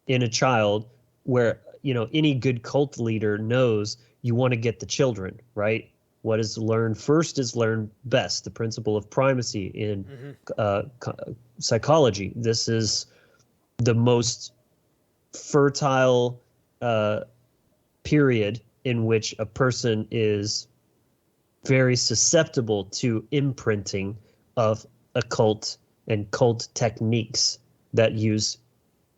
in a child where, any good cult leader knows you want to get the children, right? What is learned first is learned best, the principle of primacy in psychology. This is the most fertile period in which a person is very susceptible to imprinting of occult and cult techniques that use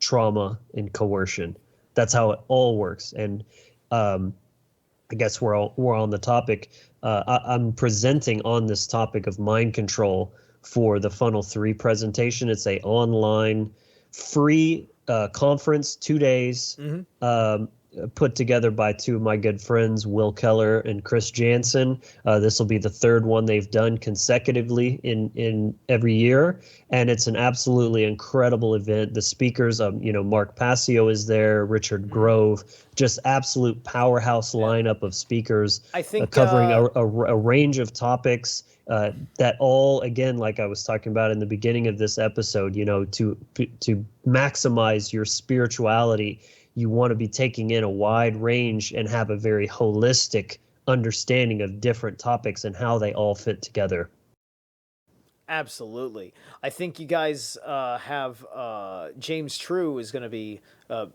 trauma and coercion. That's how it all works. And I guess we're on the topic. I'm presenting on this topic of mind control for the Funnel 3 presentation. It's a online free conference, 2 days, put together by two of my good friends, Will Keller and Chris Jansen. This will be the third one they've done consecutively in every year, and it's an absolutely incredible event. The speakers, Mark Passio is there, Richard Grove, just absolute powerhouse lineup of speakers. I think covering a range of topics that all, again, like I was talking about in the beginning of this episode, to maximize your spirituality, you want to be taking in a wide range and have a very holistic understanding of different topics and how they all fit together. Absolutely. I think you guys have James True is going to be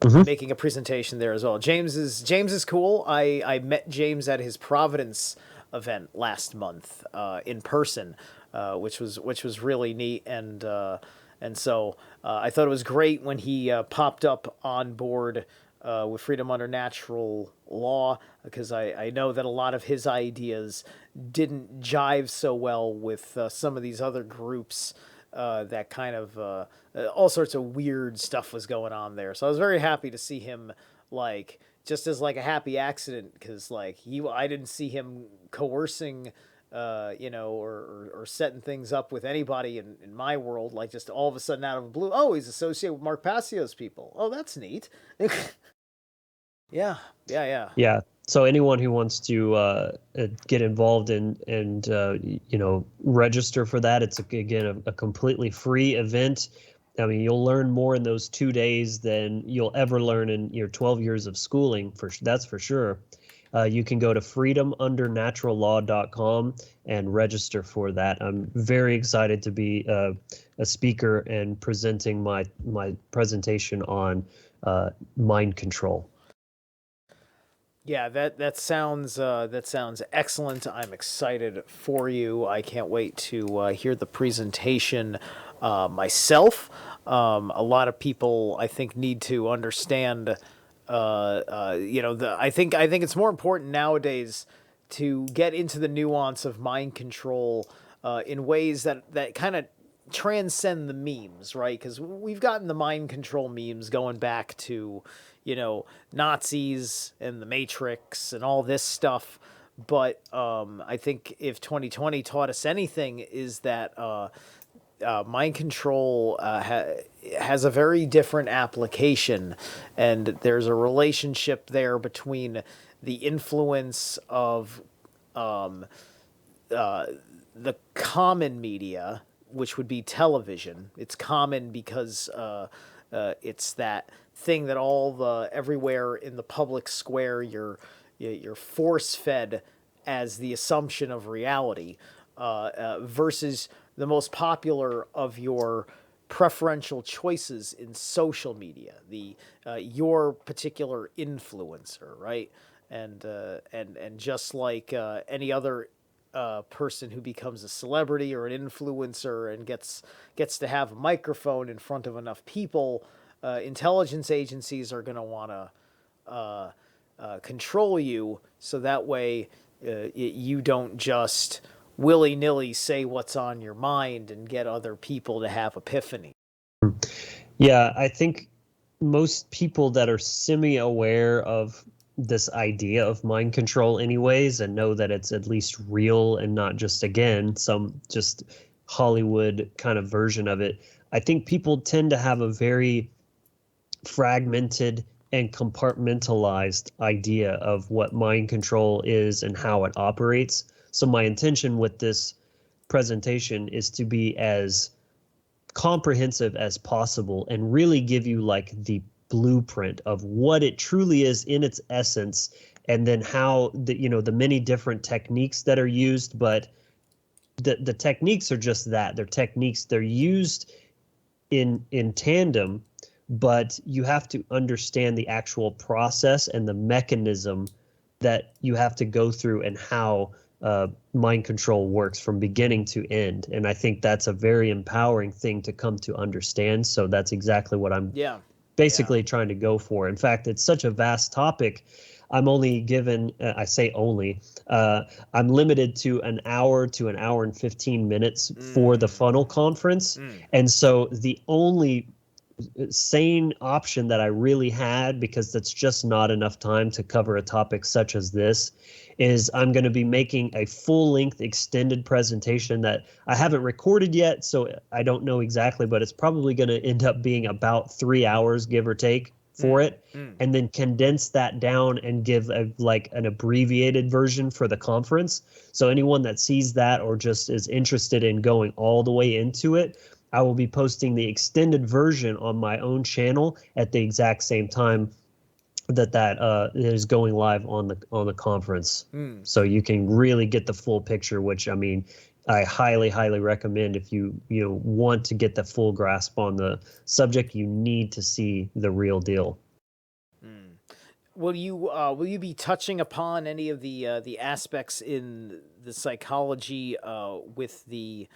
making a presentation there as well. James is cool. I met James at his Providence event last month in person, which was really neat, and so I thought it was great when he popped up on board with Freedom Under Natural Law, because I know that a lot of his ideas didn't jive so well with some of these other groups that kind of all sorts of weird stuff was going on there. So I was very happy to see him, like, just as like a happy accident, because like I didn't see him coercing or setting things up with anybody in my world, like just all of a sudden out of the blue, oh, he's associated with Mark Passio's people. Oh, that's neat. Yeah. Yeah. So anyone who wants to get involved and register for that, it's again a completely free event. I mean, you'll learn more in those 2 days than you'll ever learn in your 12 years of schooling. That's for sure. You can go to freedomundernaturallaw.com and register for that. I'm very excited to be a speaker and presenting my presentation on mind control. Yeah, that sounds excellent. I'm excited for you. I can't wait to hear the presentation myself. A lot of people, I think, need to understand. I think it's more important nowadays to get into the nuance of mind control in ways that kind of transcend the memes, right? Because we've gotten the mind control memes going back to, Nazis and the Matrix and all this stuff. But I think if 2020 taught us anything, is that mind control has a very different application, and there's a relationship there between the influence of the common media, which would be television. It's common because it's that thing that everywhere in the public square you're force fed as the assumption of reality, versus the most popular of your preferential choices in social media, the your particular influencer, right? And just like any other person who becomes a celebrity or an influencer and gets to have a microphone in front of enough people, intelligence agencies are going to want to control you, so that way you don't just willy-nilly say what's on your mind and get other people to have epiphany. Yeah, I think most people that are semi-aware of this idea of mind control anyways, and know that it's at least real and not just, again, some just Hollywood kind of version of it. I think people tend to have a very fragmented and compartmentalized idea of what mind control is and how it operates. So my intention with this presentation is to be as comprehensive as possible and really give you like the blueprint of what it truly is in its essence, and then how the many different techniques that are used. But the techniques are just that, they're techniques. They're used in tandem, but you have to understand the actual process and the mechanism that you have to go through, and how mind control works from beginning to end. And I think that's a very empowering thing to come to understand. So that's exactly what I'm basically trying to go for. In fact, it's such a vast topic. I'm only given, I say only, I'm limited to an hour to an hour and 15 minutes for the funnel conference. And so the only sane option that I really had, because that's just not enough time to cover a topic such as this, is I'm going to be making a full-length extended presentation that I haven't recorded yet, so I don't know exactly, but it's probably going to end up being about 3 hours, give or take, for it, and then condense that down and give an abbreviated version for the conference. So anyone that sees that or just is interested in going all the way into it, I will be posting the extended version on my own channel at the exact same time that is going live on the conference. So you can really get the full picture, which, I mean, I highly, highly recommend. If you want to get the full grasp on the subject, you need to see the real deal. Will you be touching upon any of the aspects in the psychology with the,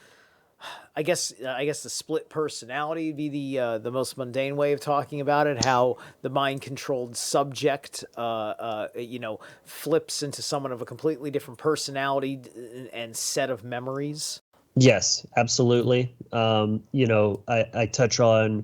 I guess the split personality would be the most mundane way of talking about it? How the mind controlled subject, flips into someone of a completely different personality and set of memories. Yes, absolutely. I touch on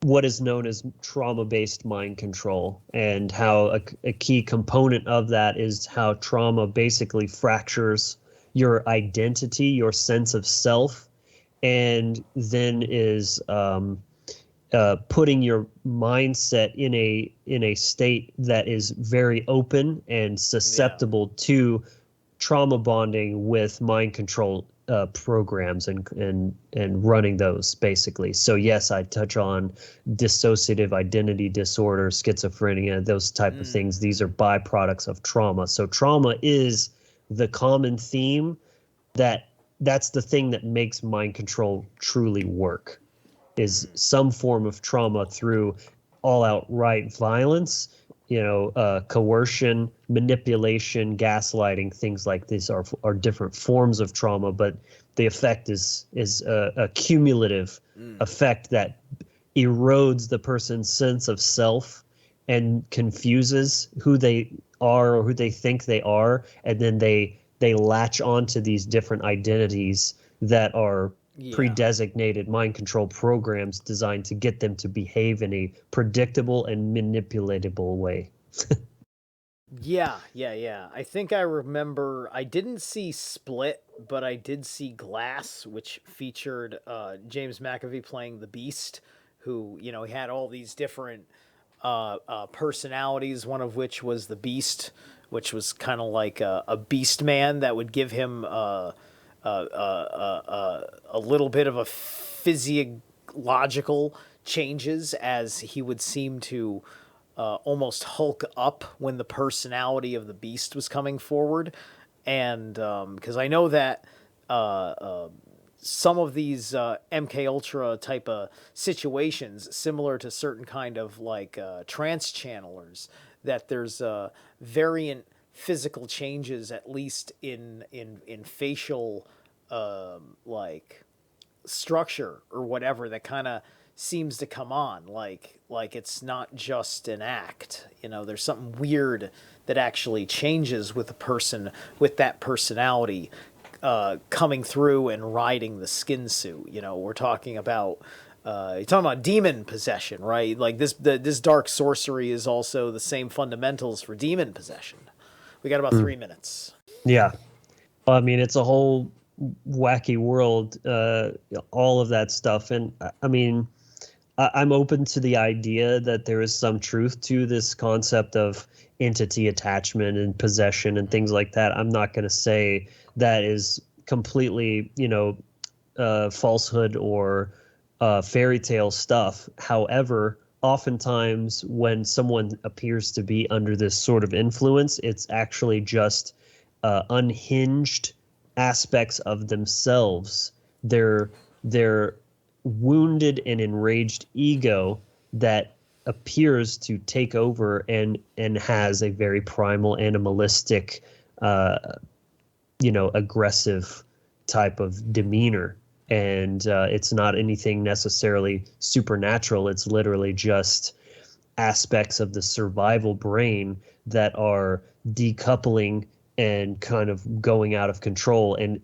what is known as trauma-based mind control, and how a key component of that is how trauma basically fractures your identity, your sense of self, and then is putting your mindset in a state that is very open and susceptible to trauma bonding with mind control programs and running those, basically. So yes, I touch on dissociative identity disorder, schizophrenia, those type of things. These are byproducts of trauma. So trauma is the common theme. That's the thing that makes mind control truly work, is some form of trauma through all outright violence, coercion, manipulation, gaslighting, things like this are different forms of trauma, but the effect is a cumulative effect that erodes the person's sense of self and confuses who they are or who they think they are, and then they latch onto these different identities that are pre-designated mind control programs designed to get them to behave in a predictable and manipulatable way. Yeah. I think I remember, I didn't see Split, but I did see Glass, which featured James McAvoy playing the Beast, who, he had all these different personalities, one of which was the Beast, which was kind of like a beast man that would give him a little bit of a physiological changes, as he would seem to almost hulk up when the personality of the Beast was coming forward. And because I know that some of these MK Ultra type of situations, similar to certain kind of like trance channelers, that there's variant physical changes, at least in facial like structure or whatever, that kind of seems to come on, like it's not just an act. There's something weird that actually changes with a person with that personality coming through and riding the skin suit. We're talking about you're talking about demon possession, right? Like this dark sorcery is also the same fundamentals for demon possession. We got about 3 minutes. Yeah. I mean, it's a whole wacky world, all of that stuff. And I mean, I'm open to the idea that there is some truth to this concept of entity attachment and possession and things like that. I'm not going to say that is completely, falsehood or fairy tale stuff. However, oftentimes when someone appears to be under this sort of influence, it's actually just unhinged aspects of themselves. They're wounded and enraged ego that appears to take over and has a very primal, animalistic, aggressive type of demeanor. And it's not anything necessarily supernatural. It's literally just aspects of the survival brain that are decoupling and kind of going out of control and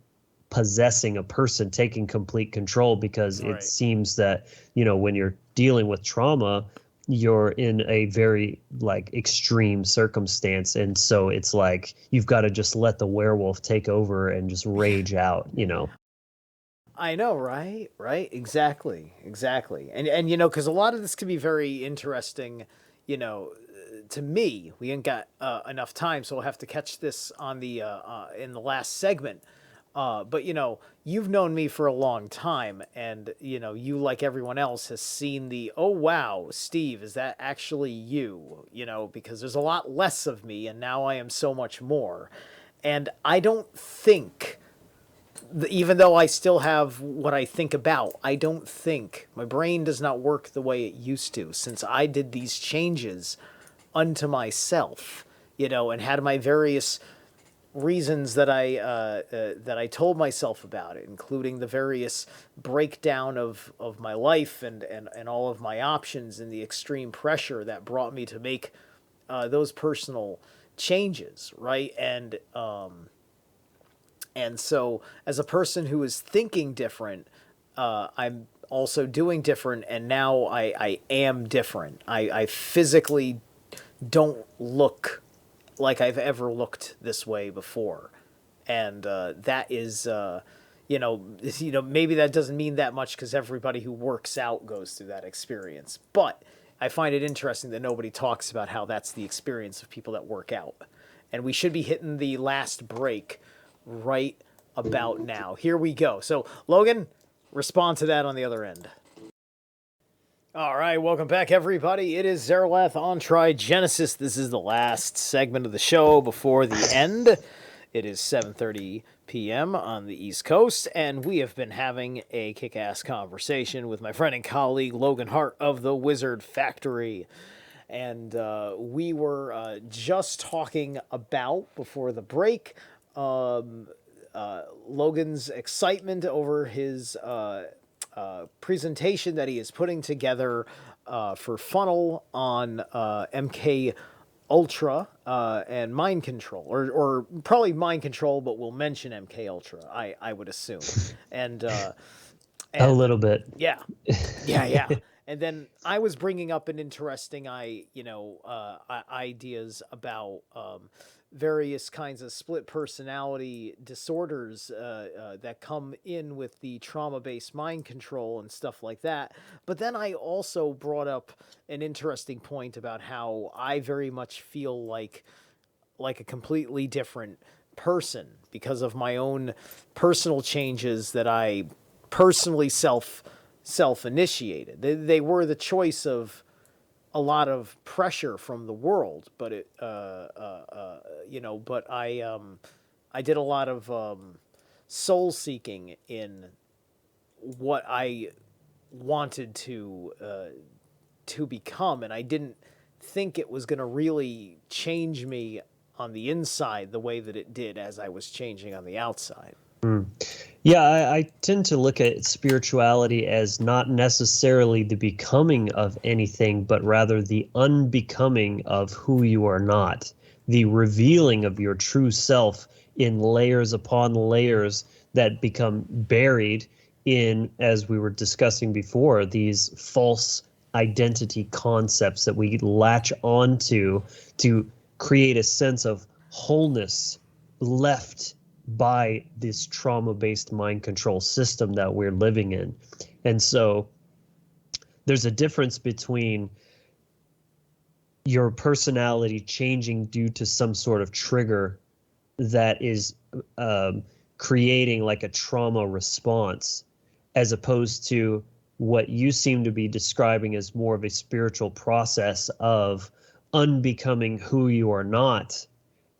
possessing a person, taking complete control, because it seems that, when you're dealing with trauma, you're in a very like extreme circumstance. And so it's like, you've got to just let the werewolf take over and just rage out, I know, right? Right. Exactly. And because a lot of this can be very interesting, to me. We ain't got enough time, so we'll have to catch this on the in the last segment. But you've known me for a long time, and you, like everyone else, has seen the, oh wow, Steve, is that actually you? Because there's a lot less of me, and now I am so much more. And I don't think, even though I still have what I think about, I don't think my brain does not work the way it used to, since I did these changes unto myself, and had my various reasons that I told myself about it, including the various breakdown of my life and all of my options, and the extreme pressure that brought me to make those personal changes, right? And so, as a person who is thinking different, I'm also doing different, and now I am different. I physically don't look like I've ever looked this way before. And that is, maybe that doesn't mean that much, because everybody who works out goes through that experience. But I find it interesting that nobody talks about how that's the experience of people that work out. And we should be hitting the last break right about now. Here we go. So, Logan, respond to that on the other end. All right, welcome back, everybody. It is Zerlath on Trigenesis. This is the last segment of the show before the end. It is 7:30 p.m. on the East Coast, and we have been having a kick-ass conversation with my friend and colleague, Logan Hart of the Wizard Factory. And we were just talking about, before the break, Logan's excitement over his presentation that he is putting together for Funnel on MK Ultra and mind control, or probably mind control, but we'll mention MK Ultra, I would assume. And a little bit. yeah. And then I was bringing up an interesting ideas about various kinds of split personality disorders that come in with the trauma-based mind control and stuff like that. But then I also brought up an interesting point about how I very much feel like a completely different person because of my own personal changes that I personally self-initiated. They were the choice of a lot of pressure from the world, but but I did a lot of soul seeking in what I wanted to become, and I didn't think it was going to really change me on the inside the way that it did as I was changing on the outside. Yeah, I tend to look at spirituality as not necessarily the becoming of anything, but rather the unbecoming of who you are not, the revealing of your true self in layers upon layers that become buried in, as we were discussing before, these false identity concepts that we latch onto to create a sense of wholeness left by this trauma-based mind control system that we're living in. And so there's a difference between your personality changing due to some sort of trigger that is creating like a trauma response, as opposed to what you seem to be describing as more of a spiritual process of unbecoming who you are not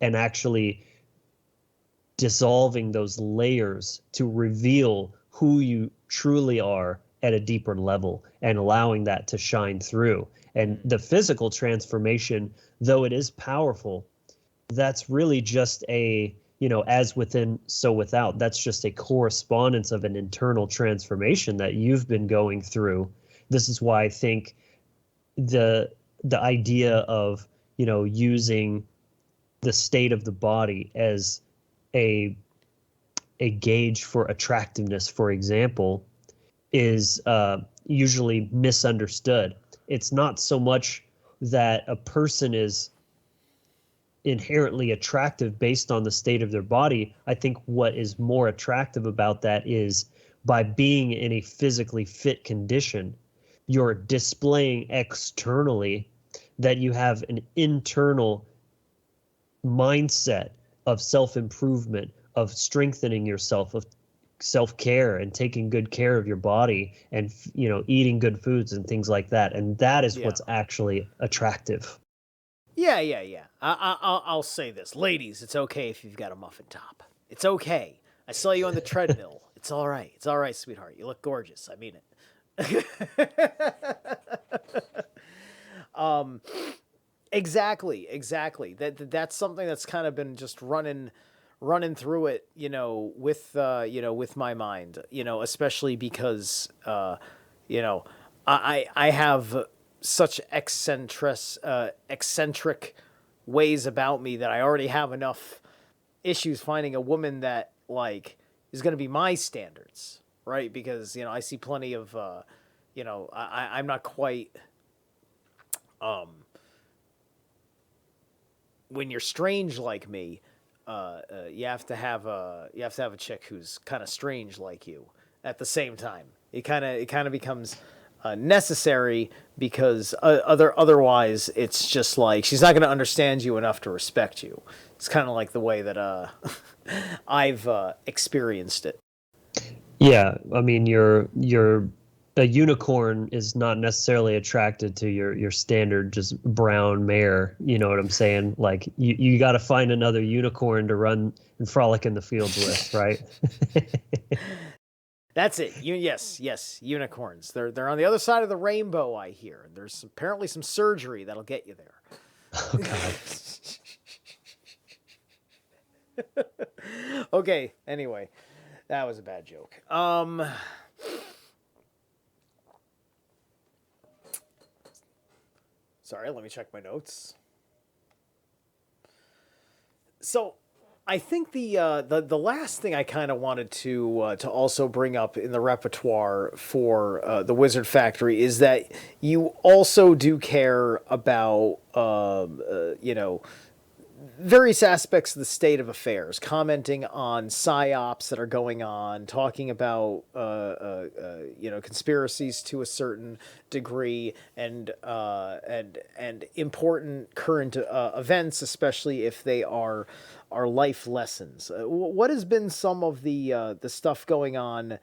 and actually dissolving those layers to reveal who you truly are at a deeper level and allowing that to shine through. And the physical transformation, though it is powerful, that's really just a, as within, so without. That's just a correspondence of an internal transformation that you've been going through. This is why I think the idea of, using the state of the body as a gauge for attractiveness, for example, is usually misunderstood. It's not so much that a person is inherently attractive based on the state of their body. I think what is more attractive about that is by being in a physically fit condition, you're displaying externally that you have an internal mindset of self-improvement, of strengthening yourself, of self-care and taking good care of your body and, eating good foods and things like that. And that is what's actually attractive. Yeah. I'll say this. Ladies, it's okay if you've got a muffin top. It's okay. I saw you on the treadmill. It's all right. It's all right, sweetheart. You look gorgeous. I mean it. Exactly. That's something that's kind of been just running through it, with my mind, especially because, I have such eccentric ways about me that I already have enough issues finding a woman that is going to be my standards, right? Because, I see plenty of, I'm not quite, when you're strange like me, you have to have a chick who's kind of strange like you at the same time. It kind of becomes necessary because otherwise it's just like she's not going to understand you enough to respect you. It's kind of like the way that I've experienced it. Yeah, I mean, a unicorn is not necessarily attracted to your standard just brown mare. You know what I'm saying? Like you got to find another unicorn to run and frolic in the fields with, right? That's it. Yes, unicorns. They're on the other side of the rainbow, I hear. There's apparently some surgery that'll get you there. Oh God. Okay, anyway, that was a bad joke. Sorry, let me check my notes. So, I think the last thing I kind of wanted to also bring up in the repertoire for the Wizard Factory is that you also do care about various aspects of the state of affairs, commenting on psyops that are going on, talking about conspiracies to a certain degree, and important current events, especially if they are life lessons. What has been some of the stuff going on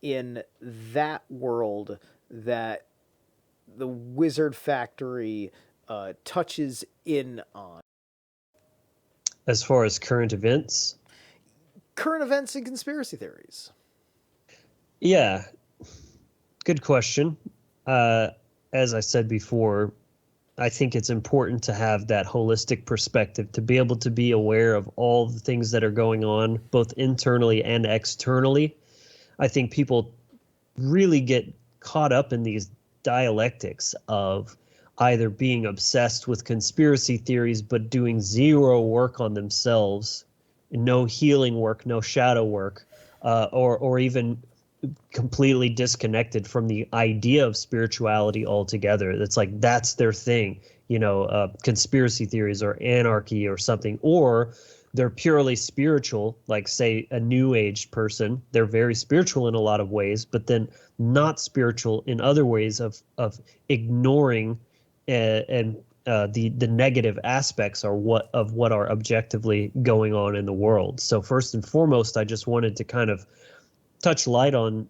in that world that the Wizard Factory touches in on? As far as current events And conspiracy theories. Yeah, good question. As I said before, I think it's important to have that holistic perspective, to be able to be aware of all the things that are going on, both internally and externally. I think people really get caught up in these dialectics of either being obsessed with conspiracy theories but doing zero work on themselves, no healing work, no shadow work, or even completely disconnected from the idea of spirituality altogether. It's like that's their thing, conspiracy theories or anarchy or something, or they're purely spiritual, like say a new age person. They're very spiritual in a lot of ways, but then not spiritual in other ways of ignoring the negative aspects are what are objectively going on in the world. So first and foremost, I just wanted to kind of touch light on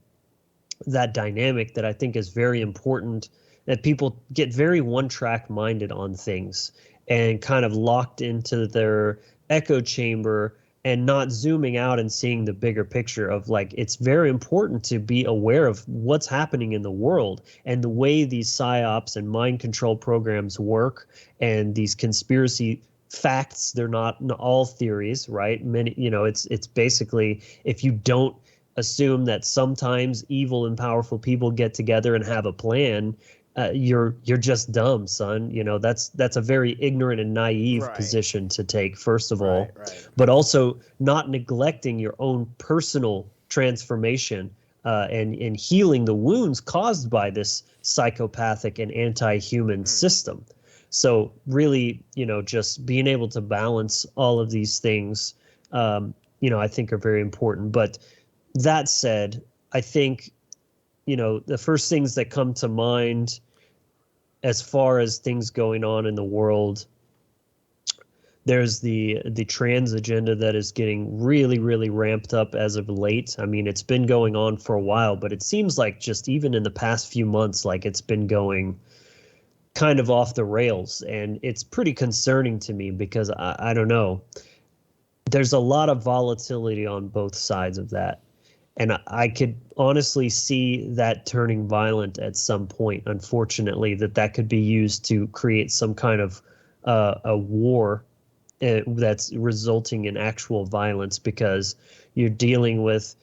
that dynamic that I think is very important, that people get very one-track minded on things and kind of locked into their echo chamber and not zooming out and seeing the bigger picture of, like, it's very important to be aware of what's happening in the world and the way these psyops and mind control programs work, and these conspiracy facts. They're not all theories, right? Many, it's basically, if you don't assume that sometimes evil and powerful people get together and have a plan, you're just dumb, son. That's a very ignorant and naive position to take, first of all, but also not neglecting your own personal transformation and healing the wounds caused by this psychopathic and anti-human system. So really, just being able to balance all of these things, I think are very important. But that said, I think, the first things that come to mind as far as things going on in the world, there's the trans agenda that is getting really, really ramped up as of late. I mean, it's been going on for a while, but it seems like just even in the past few months, like it's been going kind of off the rails. And it's pretty concerning to me because I don't know. There's a lot of volatility on both sides of that. And I could honestly see that turning violent at some point, unfortunately, that could be used to create some kind of a war that's resulting in actual violence, because you're dealing with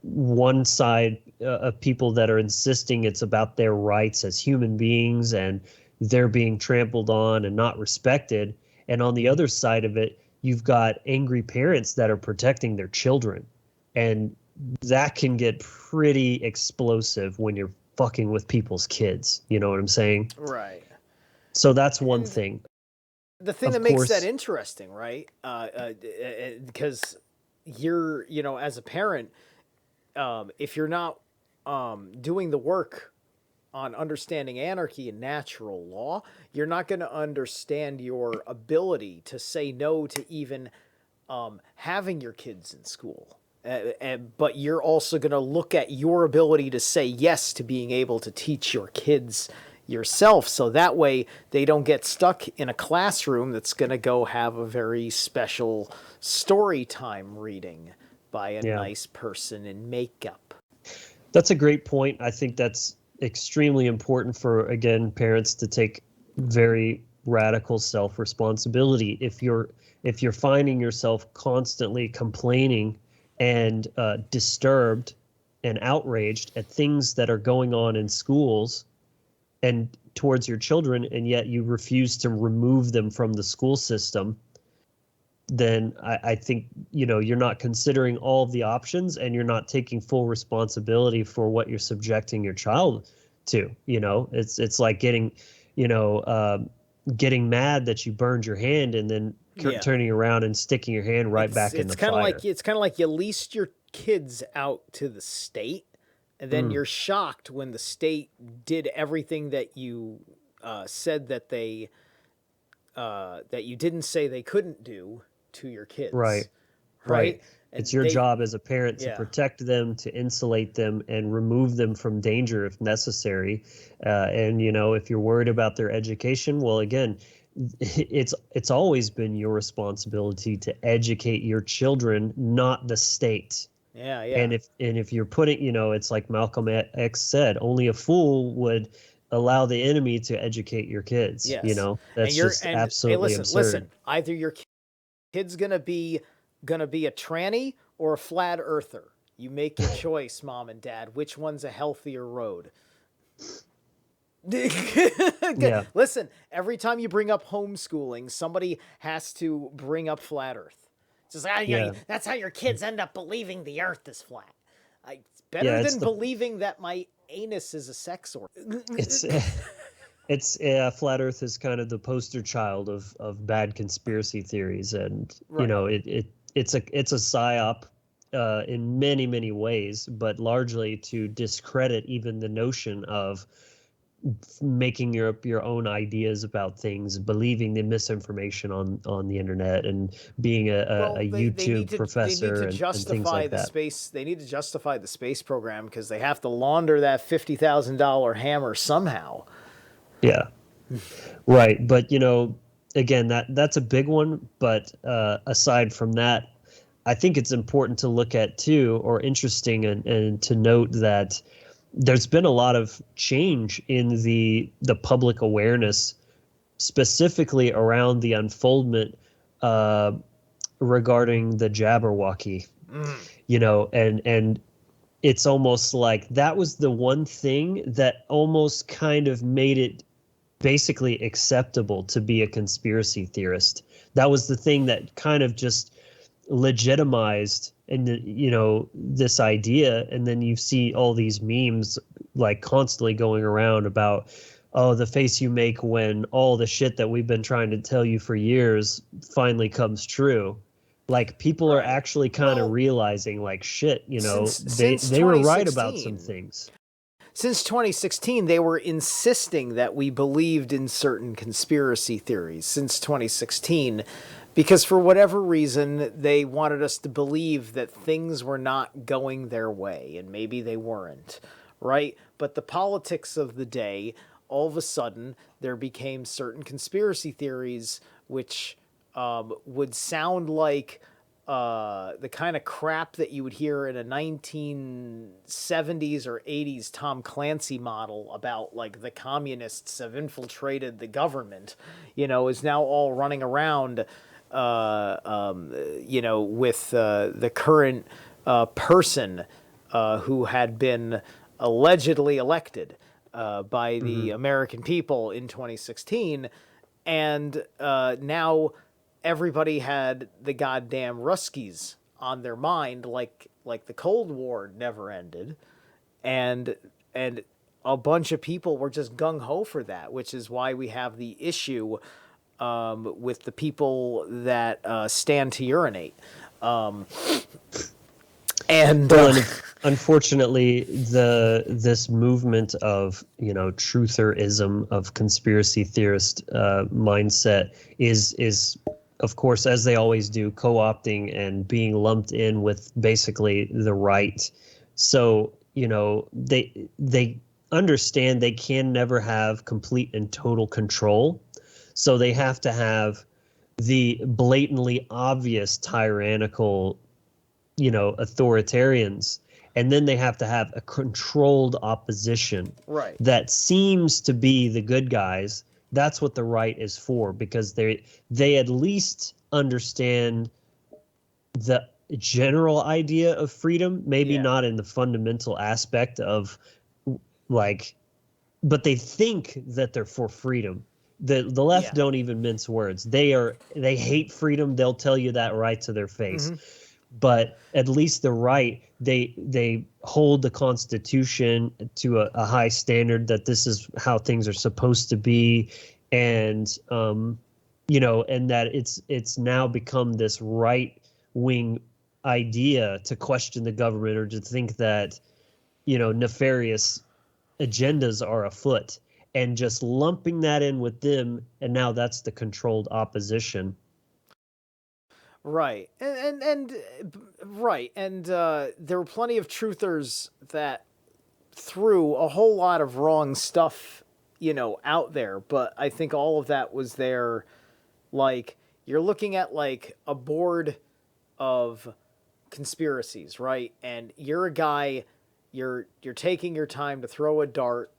one side of people that are insisting it's about their rights as human beings and they're being trampled on and not respected. And on the other side of it, you've got angry parents that are protecting their children. And that can get pretty explosive when you're fucking with people's kids. You know what I'm saying? Right. So that's one thing. The thing that makes that interesting, right? Because you're, as a parent, if you're not doing the work on understanding anarchy and natural law, you're not going to understand your ability to say no to even having your kids in school. But you're also going to look at your ability to say yes to being able to teach your kids yourself, so that way they don't get stuck in a classroom that's going to go have a very special story time reading by a Yeah. nice person in makeup. That's a great point. I think that's extremely important for, again, parents to take very radical self-responsibility. If you're finding yourself constantly complaining and disturbed and outraged at things that are going on in schools and towards your children, and yet you refuse to remove them from the school system, then I think, you're not considering all of the options, and you're not taking full responsibility for what you're subjecting your child to. It's like getting mad that you burned your hand, and then turning around and sticking your hand right back in the fire. It's kind of like you leased your kids out to the state, and then you're shocked when the state did everything that you said that you didn't say they couldn't do to your kids. Right. It's your job as a parent to Yeah. protect them, to insulate them, and remove them from danger if necessary. And if you're worried about their education, well, again, it's always been your responsibility to educate your children, not the state. Yeah. And if you're putting, it's like Malcolm X said, only a fool would allow the enemy to educate your kids. Yes. That's just absolutely absurd. Listen, either your kid's gonna be a tranny or a flat earther. You make your choice, mom and dad. Which one's a healthier road? Yeah. Listen, every time you bring up homeschooling, somebody has to bring up flat earth. It's just, that's how your kids end up believing the earth is flat. It's better than believing that my anus is a sex organ. It's flat Earth is kind of the poster child of bad conspiracy theories, and it's a psyop in many ways, but largely to discredit even the notion of making your own ideas about things, believing the misinformation on the internet, and being a YouTube professor and things like that. They need to justify the space program because they have to launder that $50,000 hammer somehow. Yeah, right. But again, that's a big one. But aside from that, I think it's important to look at too, or interesting, and to note that there's been a lot of change in the public awareness, specifically around the unfoldment regarding the Jabberwocky. And it's almost like that was the one thing that almost kind of made it basically acceptable to be a conspiracy theorist. That was the thing that kind of just legitimized this idea. And then you see all these memes like constantly going around about, oh, the face you make when all the shit that we've been trying to tell you for years finally comes true. Like, people are actually kind of realizing, like, shit, they were right about some things. Since 2016, they were insisting that we believed in certain conspiracy theories. Since 2016, because for whatever reason, they wanted us to believe that things were not going their way, and maybe they weren't, right? But the politics of the day, all of a sudden, there became certain conspiracy theories which would sound like the kind of crap that you would hear in a 1970s or 80s Tom Clancy model about, like, the communists have infiltrated the government, is now all running around, with the current person who had been allegedly elected by the American people in 2016. And now everybody had the goddamn Ruskies on their mind, like the Cold War never ended, and a bunch of people were just gung-ho for that, which is why we have the issue with the people that stand to urinate. Unfortunately, this movement of trutherism, of conspiracy theorist mindset is of course, as they always do, co-opting and being lumped in with basically the right. So they understand they can never have complete and total control. So they have to have the blatantly obvious tyrannical authoritarians, and then they have to have a controlled opposition Right. that seems to be the good guys. That's what the right is for, because they at least understand the general idea of freedom, maybe Yeah. not in the fundamental aspect of, like, but they think that they're for freedom. The left Yeah. don't even mince words. They hate freedom. They'll tell you that right to their face. But at least the right, they hold the Constitution to a high standard, that this is how things are supposed to be, and and that it's now become this right wing idea to question the government, or to think that nefarious agendas are afoot, and just lumping that in with them, and now that's the controlled opposition. Right. And right. And there were plenty of truthers that threw a whole lot of wrong stuff, out there, but I think all of that was there. Like, you're looking at like a board of conspiracies, right? And you're a guy, you're taking your time to throw a dart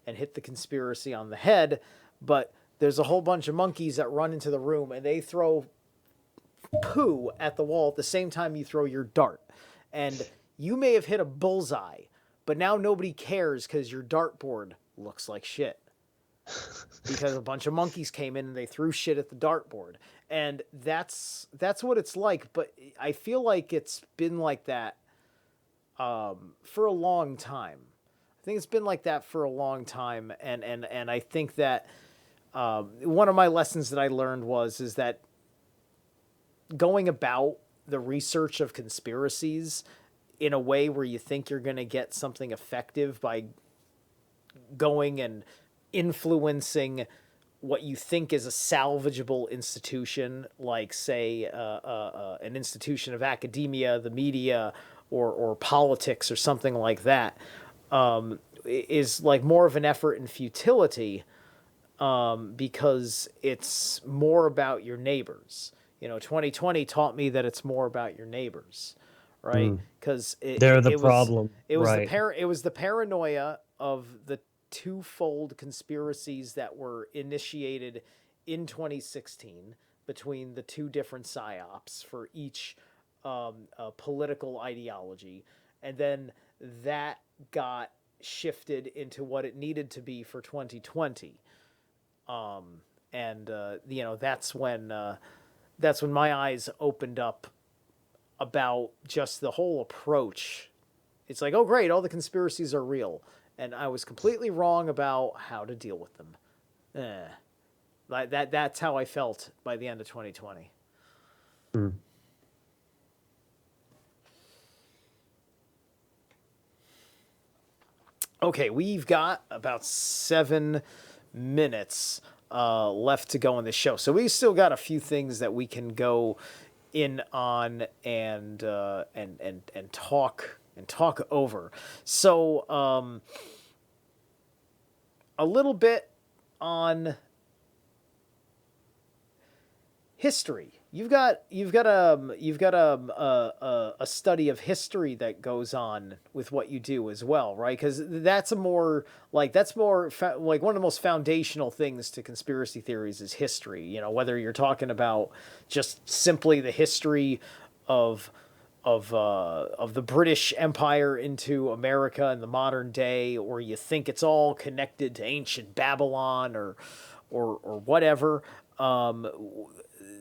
and hit the conspiracy on the head, but there's a whole bunch of monkeys that run into the room and they throw poo at the wall at the same time you throw your dart. And you may have hit a bullseye, but now nobody cares because your dartboard looks like shit. Because a bunch of monkeys came in and they threw shit at the dartboard. And that's what it's like. But I feel like it's been like that for a long time. I think it's been like that for a long time. And I think that one of my lessons that I learned is that going about the research of conspiracies in a way where you think you're going to get something effective by going and influencing what you think is a salvageable institution, like, say, an institution of academia, the media, or politics, or something like that, is like more of an effort in futility, because it's more about your neighbors. 2020 taught me that it's more about your neighbors, right? Because They're the problem, it was right? it was the paranoia of the twofold conspiracies that were initiated in 2016 between the two different psyops for each political ideology, and then that got shifted into what it needed to be for 2020. And that's when my eyes opened up about just the whole approach. It's like, oh great, all the conspiracies are real, and I was completely wrong about how to deal with them. Like that's how I felt by the end of 2020. Okay, we've got about 7 minutes left to go on this show, so we still got a few things that we can go in on and talk over. So a little bit on history. You've got a study of history that goes on with what you do as well, right? Because that's one of the most foundational things to conspiracy theories is history. Whether you're talking about just simply the history of the British Empire into America in the modern day, or you think it's all connected to ancient Babylon or whatever.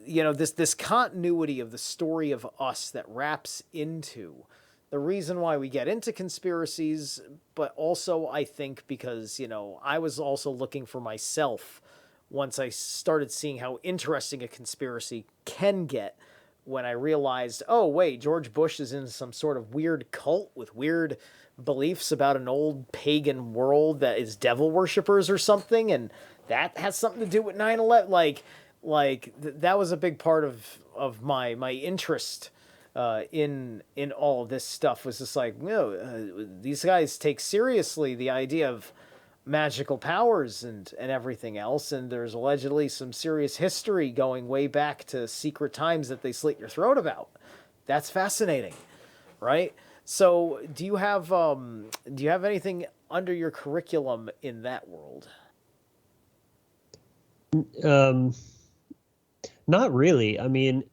This continuity of the story of us that wraps into the reason why we get into conspiracies, but also I think because, I was also looking for myself once I started seeing how interesting a conspiracy can get, when I realized, oh wait, George Bush is in some sort of weird cult with weird beliefs about an old pagan world that is devil worshippers or something, and that has something to do with 9/11. That was a big part of my interest in all of this stuff, was just like, these guys take seriously the idea of magical powers and everything else, and there's allegedly some serious history going way back to secret times that they slit your throat about. That's fascinating. right? So do you have anything under your curriculum in that world? Um, Not really. I mean,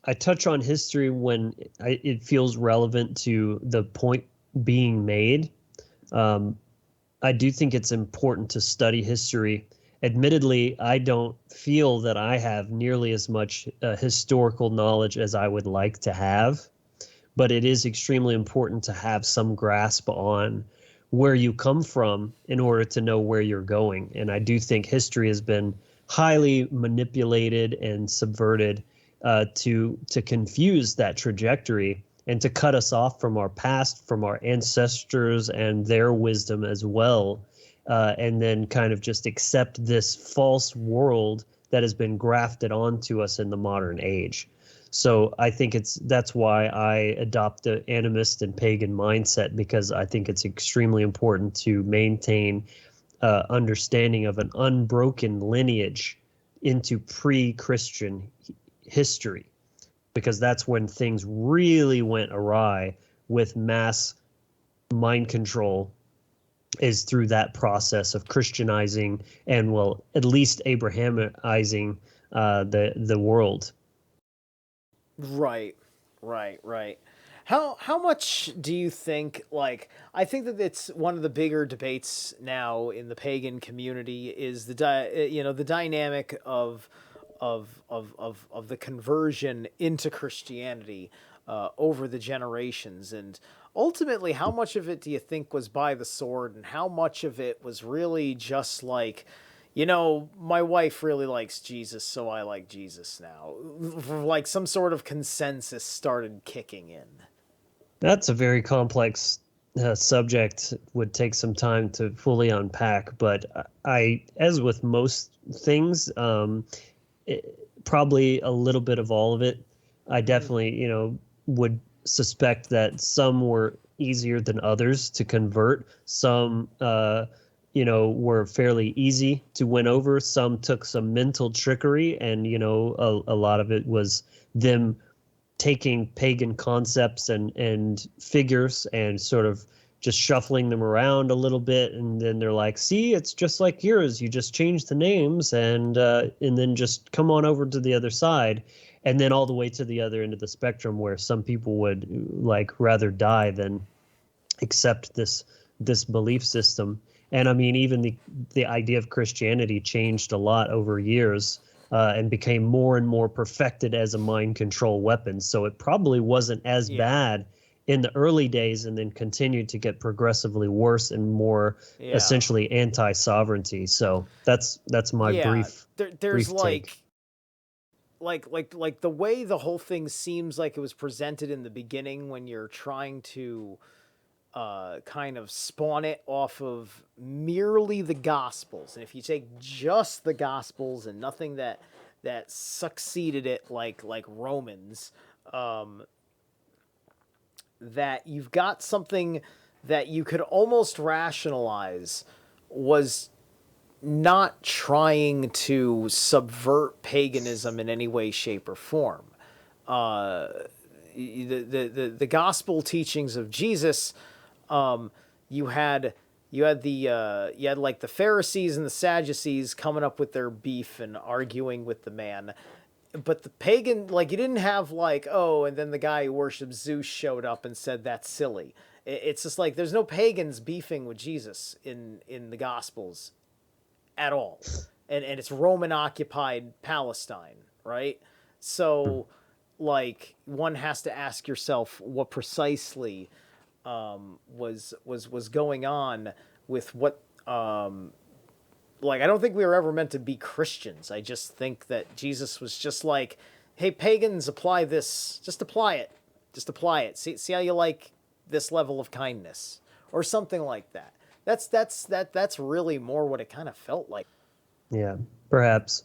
I touch on history when it feels relevant to the point being made. Um, I do think it's important to study history. Admittedly, I don't feel that I have nearly as much historical knowledge as I would like to have, but it is extremely important to have some grasp on where you come from in order to know where you're going. And I do think history has been highly manipulated and subverted to confuse that trajectory and to cut us off from our past, from our ancestors and their wisdom as well, and then kind of just accept this false world that has been grafted onto us in the modern age. So I think that's why I adopt the animist and pagan mindset, because I think it's extremely important to maintain understanding of an unbroken lineage into pre-Christian history, because that's when things really went awry with mass mind control, is through that process of Christianizing and, well, at least Abrahamizing the world. Right, right. How much do you think, like, I think that it's one of the bigger debates now in the pagan community is the dynamic of the conversion into Christianity over the generations, and ultimately how much of it do you think was by the sword and how much of it was really just like, my wife really likes Jesus, so I like Jesus now. Like some sort of consensus started kicking in. That's a very complex subject, would take some time to fully unpack. But as with most things, probably a little bit of all of it. I definitely, would suspect that some were easier than others to convert. Some, were fairly easy to win over. Some took some mental trickery, and a lot of it was them taking pagan concepts and figures and sort of just shuffling them around a little bit, and then they're like, see, it's just like yours, you just change the names and then just come on over to the other side. And then all the way to the other end of the spectrum, where some people would like rather die than accept this belief system. And I mean, even the idea of Christianity changed a lot over years, and became more and more perfected as a mind control weapon. So it probably wasn't as Yeah. bad in the early days, and then continued to get progressively worse and more Yeah. essentially anti-sovereignty. So that's my Yeah. There's brief take. like the way the whole thing seems like it was presented in the beginning when you're trying to kind of spawn it off of merely the Gospels. And if you take just the Gospels and nothing that succeeded it like Romans, that you've got something that you could almost rationalize was not trying to subvert paganism in any way, shape, or form. Uh, the gospel teachings of Jesus, you had you had like the Pharisees and the Sadducees coming up with their beef and arguing with the man. But the pagan, like, you didn't have like, oh, and then the guy who worshipped Zeus showed up and said that's silly. It's just like there's no pagans beefing with Jesus in the Gospels at all, and it's Roman occupied Palestine, right? So, like, one has to ask yourself what precisely was going on with what like, I don't think we were ever meant to be Christians. I just think that Jesus was just like, hey, pagans, apply this. Just apply it. Just apply it. See how you like this level of kindness, or something like that. That's really more what it kind of felt like. Yeah, perhaps.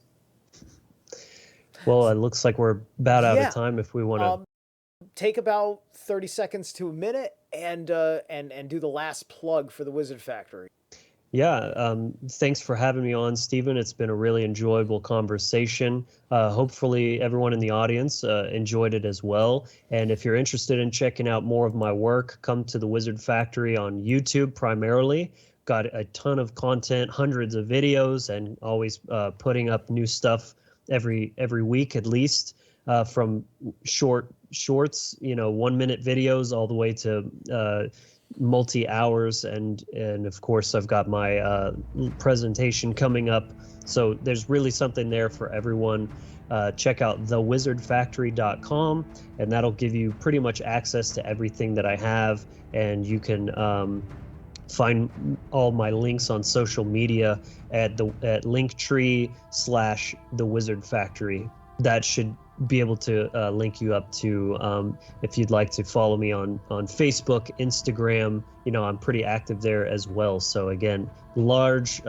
Well, it looks like we're about out of Yeah. time. If we want to, Take about 30 seconds to a minute and do the last plug for the Wizard Factory. Yeah, thanks for having me on, Steven. It's been a really enjoyable conversation. Hopefully, everyone in the audience enjoyed it as well. And if you're interested in checking out more of my work, come to the Wizard Factory on YouTube primarily. Got a ton of content, hundreds of videos, and always putting up new stuff every week at least. From shorts, 1 minute videos, all the way to multi hours, and of course I've got my presentation coming up, so there's really something there for everyone. Check out thewizardfactory.com, and that'll give you pretty much access to everything that I have, and you can find all my links on social media at linktree/thewizardfactory. That should be able to link you up to, if you'd like to follow me on Facebook, Instagram. I'm pretty active there as well. So again, large,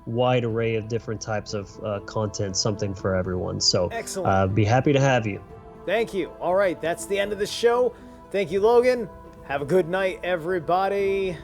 wide array of different types of content, something for everyone. So Excellent. Be happy to have you. Thank you. All right, that's the end of the show. Thank you, Logan. Have a good night, everybody.